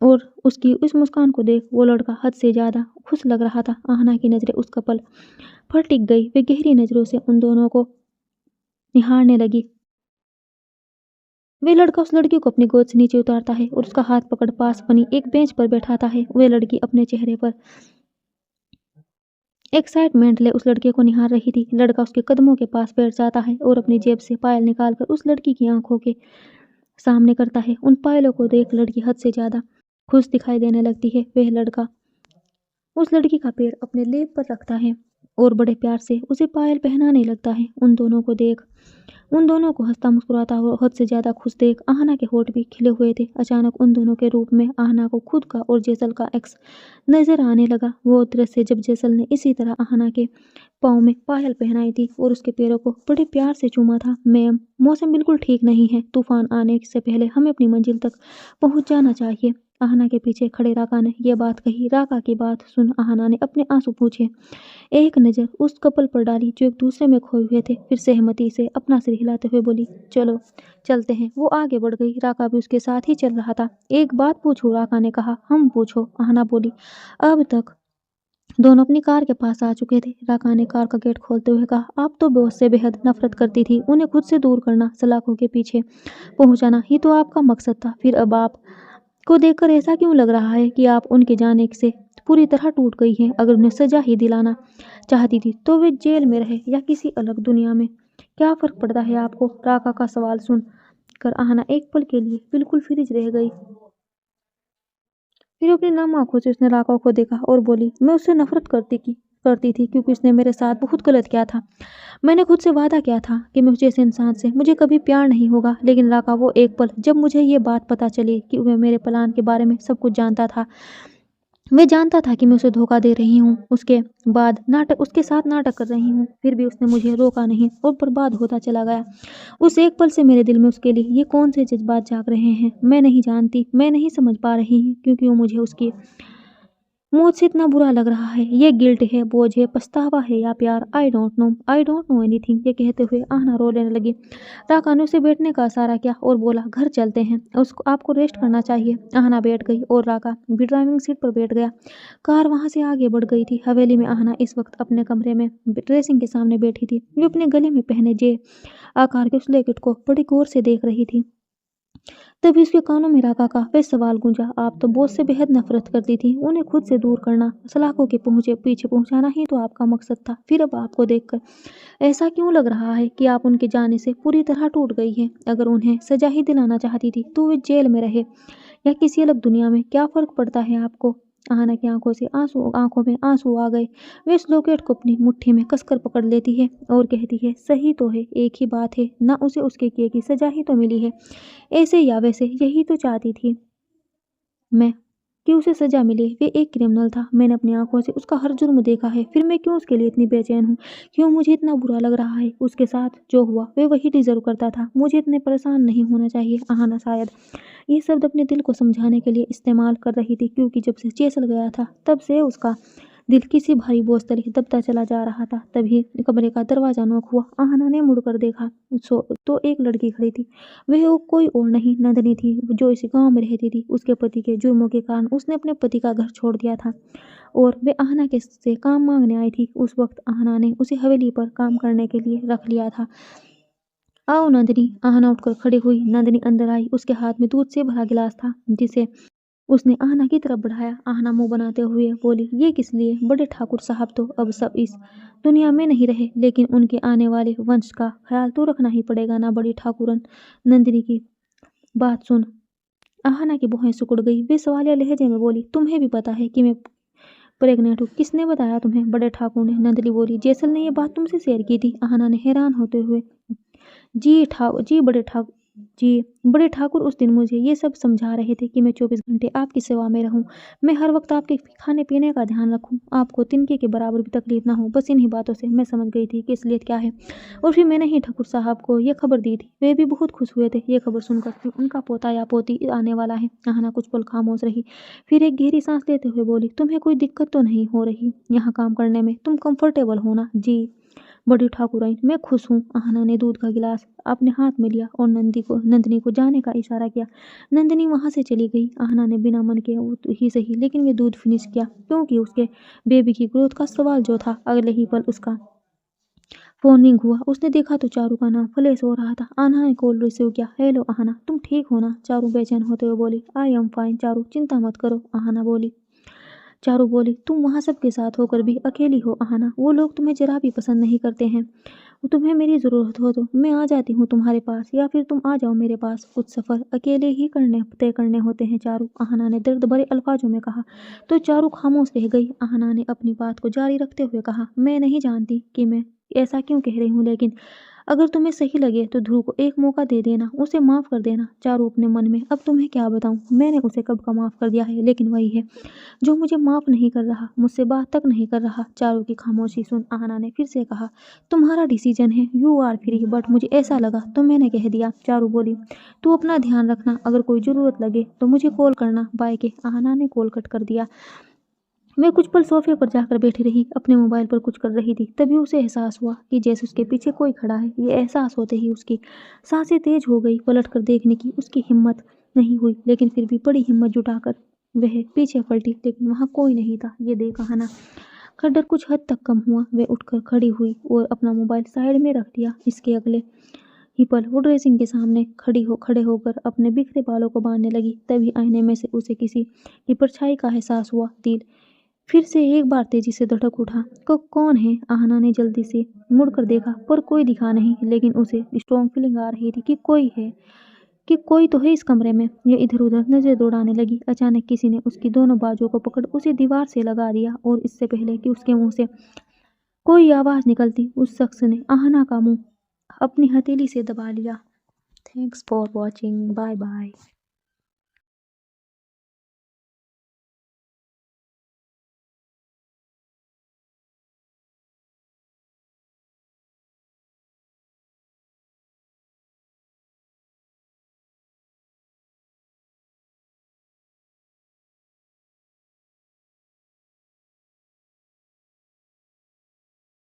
और उसकी उस मुस्कान को देख वो लड़का हद से ज्यादा खुश लग रहा था। आहना की नजरें उसका पल पर टिक गई। वे गहरी नजरों से उन दोनों को निहारने लगी। वे लड़का उस लड़की को अपनी गोद से नीचे उतारता है और उसका हाथ पकड़ पास बनी एक बेंच पर बैठाता है। वे लड़की अपने चेहरे पर एक्साइटमेंट ले उस लड़के को निहार रही थी। लड़का उसके कदमों के पास बैठ जाता है और अपनी जेब से पायल निकालकर उस लड़की की आंखों के सामने करता है। उन पायलों को देख लड़की हद से ज्यादा खुश दिखाई देने लगती है। वह लड़का उस लड़की का पैर अपने लेप पर रखता है और बड़े प्यार से उसे पायल पहनाने लगता है। उन दोनों को हंसता मुस्कुराता और हद से ज्यादा खुश देख आहना के होठ भी खिले हुए थे। अचानक उन दोनों के रूप में आहना को खुद का और जेसल का एक्स नजर आने लगा। वो दृश्य जब जेसल ने इसी तरह आहना के पाँव में पायल पहनाई थी और उसके पैरों को बड़े प्यार से चूमा था। मैम, मौसम बिल्कुल ठीक नहीं है, तूफान आने से पहले हमें अपनी मंजिल तक पहुंच जाना चाहिए। आहना के पीछे खड़े राका ने यह बात कही। राका की बात सुन आहना ने अपने आंसू पूछे एक नज़र उस कपल पर डाली जो एक दूसरे में खोए हुए थे। फिर सहमति से अपना सिर हिलाते हुए बोली, चलो चलते हैं। वो आगे बढ़ गई। राका भी उसके साथ ही चल रहा था। एक बात पूछो, राका ने कहा। हम पूछो, आहना बोली। अब तक दोनों अपनी कार के पास आ चुके थे। राका ने कार का गेट खोलते हुए कहा, आप तो बॉस से बेहद नफरत करती थी। उन्हें खुद से दूर करना, सलाखों के पीछे पहुंचाना ही तो आपका मकसद था। फिर अब आप को देखकर ऐसा क्यों लग रहा है कि आप उनके जाने से पूरी तरह टूट गई हैं? अगर उन्हें सजा ही दिलाना चाहती थी तो वे जेल में रहे या किसी अलग दुनिया में, क्या फर्क पड़ता है आपको? राका का सवाल सुन कर आहना एक पल के लिए बिल्कुल फ्रीज रह गई। फिर अपनी नम आंखों से उसने राका को देखा और बोली, मैं उससे नफरत करती थी क्योंकि उसने मेरे साथ बहुत गलत किया था। मैंने खुद से वादा किया था कि मैं जैसे इंसान से मुझे कभी प्यार नहीं होगा। लेकिन राका, वो एक पल जब मुझे ये बात पता चली कि वह मेरे प्लान के बारे में सब कुछ जानता था, मैं जानता था कि मैं उसे धोखा दे रही हूँ, उसके साथ नाटक कर रही हूँ, फिर भी उसने मुझे रोका नहीं और बर्बाद होता चला गया। उस एक पल से मेरे दिल में उसके लिए ये कौन से जज्बात जाग रहे हैं मैं नहीं जानती, मैं नहीं समझ पा रही हूँ, क्योंकि वो मुझे उसकी मौत से इतना बुरा लग रहा है। ये गिल्ट है, बोझ है, पछतावा है या प्यार? I don't know anything. ये कहते हुए आहना रोने लगी। राका ने उसे बैठने का इशारा किया और बोला, घर चलते हैं, उसको आपको रेस्ट करना चाहिए। आहना बैठ गई और राका भी ड्राइविंग सीट पर बैठ गया। कार वहां से आगे बढ़ गई थी। हवेली में आहना इस वक्त अपने कमरे में ड्रेसिंग के सामने बैठी थी। वो अपने गले में पहने जे आकार के उस लॉकेट को बड़ी गौर से देख रही थी। तभी उसके कानों में राका का वह सवाल गूंजा, आप तो बॉस से बेहद नफरत करती थी, उन्हें खुद से दूर करना, सलाखों के पीछे पहुंचाना ही तो आपका मकसद था। फिर अब आपको देखकर ऐसा क्यों लग रहा है कि आप उनके जाने से पूरी तरह टूट गई हैं? अगर उन्हें सजा ही दिलाना चाहती थी तो वे जेल में रहे या किसी अलग दुनिया में, क्या फर्क पड़ता है आपको? आहना की आंखों में आंसू आ गए। वे इस लॉकेट को अपनी मुट्ठी में कसकर पकड़ लेती है और कहती है, सही तो है, एक ही बात है ना, उसे उसके किए की सजा ही तो मिली है। ऐसे या वैसे यही तो चाहती थी मैं कि उसे सजा मिले। वे एक क्रिमिनल था, मैंने अपनी आंखों से उसका हर जुर्म देखा है, फिर मैं क्यों उसके लिए इतनी बेचैन हूँ? क्यों मुझे इतना बुरा लग रहा है? उसके साथ जो हुआ वे वही डिजर्व करता था। मुझे इतने परेशान नहीं होना चाहिए। आहना शायद ये शब्द अपने दिल को समझाने के लिए इस्तेमाल कर रही थी, क्योंकि जब से चेसल गया था तब से उसका दिल किसी भारी बोझ तले दबता चला जा रहा था। तभी कमरे का दरवाजा नॉक हुआ। आहना ने मुड़कर देखा तो एक लड़की खड़ी थी। वह कोई और नहीं, नंदिनी थी, जो इस गांव में रहती थी। उसके पति के जुर्मों के कारण उसने अपने पति का घर छोड़ दिया था और वे आहना के से काम मांगने आई थी। उस वक्त आहना ने उसे हवेली पर काम करने के लिए रख लिया था। आओ नंदिनी। आहना उठकर खड़ी हुई। नंदिनी अंदर आई। उसके हाथ में दूध से भरा गिलास था, जिसे उसने आहना की तरफ बढ़ाया। आहना मुंह बनाते हुए बोली, ये किस लिए? बड़े ठाकुर साहब तो अब सब इस दुनिया में नहीं रहे, लेकिन उनके आने वाले वंश का ख्याल तो रखना ही पड़ेगा ना बड़ी ठाकुरन। नंदिनी की बात सुन आहना की भौहें सिकुड़ गई। वे सवालिया लहजे में बोली, तुम्हें भी पता है कि मैं प्रेग्नेंट हूँ? किसने बताया तुम्हें? बड़े ठाकुर ने। नंदिनी बोली, जैसल ने ये बात तुमसे शेयर की थी। आहना ने हैरान होते हुए जी बड़े ठाकुर उस दिन मुझे ये सब समझा रहे थे कि मैं 24 घंटे आपकी सेवा में रहूं, मैं हर वक्त आपके खाने पीने का ध्यान रखूं, आपको तिनके के बराबर भी तकलीफ ना हो। बस इन्हीं बातों से मैं समझ गई थी कि असलियत क्या है। और फिर मैंने ही ठाकुर साहब को ये खबर दी थी। वे भी बहुत खुश हुए थे ये खबर सुनकर कि उनका पोता या पोती आने वाला है। आहना कुछ पल खामोश रही, फिर एक गहरी सांस लेते हुए बोली, तुम्हें कोई दिक्कत तो नहीं हो रही यहाँ काम करने में? तुम कंफर्टेबल हो ना? जी बड़ी ठाकुराइन, मैं खुश हूँ। आहना ने दूध का गिलास अपने हाथ में लिया और नंदिनी को जाने का इशारा किया। नंदिनी वहां से चली गई। आहना ने बिना मन के ही सही, लेकिन वे दूध फिनिश किया, क्योंकि उसके बेबी की ग्रोथ का सवाल जो था। अगले ही पल उसका फोन रिंग हुआ। उसने देखा तो चारू का नाम फ्लैश हो रहा था। आहना ने कॉल रिसीव किया। हेलो आहना, तुम ठीक हो ना? चारू बेचैन होते हुए बोली, आई एम फाइन चारू, चिंता मत करो। चारू बोली, तुम वहाँ सबके साथ होकर भी अकेली हो आहना। वो लोग तुम्हें जरा भी पसंद नहीं करते हैं। तुम्हें मेरी ज़रूरत हो तो मैं आ जाती हूँ तुम्हारे पास, या फिर तुम आ जाओ मेरे पास। कुछ सफ़र अकेले ही तय करने होते हैं चारू, आहना ने दर्द भरे अल्फाजों में कहा। तो चारू खामोश रह गई। आहना ने अपनी बात को जारी रखते हुए कहा, मैं नहीं जानती कि मैं ऐसा क्यों कह रही हूँ, लेकिन अगर तुम्हें सही लगे तो ध्रुव को एक मौका दे देना, उसे माफ़ कर देना। चारू अपने मन में, अब तुम्हें क्या बताऊँ, मैंने उसे कब का माफ़ कर दिया है, लेकिन वही है जो मुझे माफ़ नहीं कर रहा, मुझसे बात तक नहीं कर रहा। चारू की खामोशी सुन आहना ने फिर से कहा, तुम्हारा डिसीजन है, यू आर फ्री, बट मुझे ऐसा लगा तो मैंने कह दिया। चारू बोली, तू अपना ध्यान रखना, अगर कोई ज़रूरत लगे तो मुझे कॉल करना, बाय के। आहना ने कॉल कट कर दिया। मैं कुछ पल सोफे पर जाकर बैठी रही, अपने मोबाइल पर कुछ कर रही थी। तभी उसे एहसास हुआ कि जैसे उसके पीछे कोई खड़ा है। ये एहसास होते ही उसकी सांसें तेज हो गई। पलट कर देखने की उसकी हिम्मत नहीं हुई, लेकिन फिर भी बड़ी हिम्मत जुटाकर वह पीछे पलटी, लेकिन वहाँ कोई नहीं था। ये देख आहना का डर कुछ हद तक कम हुआ। वह उठकर खड़ी हुई और अपना मोबाइल साइड में रख दिया। इसके अगले ही पल वो ड्रेसिंग के सामने खड़े होकर अपने बिखरे बालों को बांधने लगी। तभी आईने में से उसे किसी की परछाई का एहसास हुआ। दिल फिर से एक बार तेजी से धड़क उठा। कौन है? आहना ने जल्दी से मुड़कर देखा, पर कोई दिखा नहीं, लेकिन उसे स्ट्रॉन्ग फीलिंग आ रही थी कि कोई तो है इस कमरे में। ये इधर उधर नजर दौड़ाने लगी। अचानक किसी ने उसकी दोनों बाजुओं को पकड़ उसे दीवार से लगा दिया, और इससे पहले कि उसके मुंह से कोई आवाज निकलती, उस शख्स ने आहना का मुंह अपनी हथेली से दबा लिया। Thanks for watching, bye bye.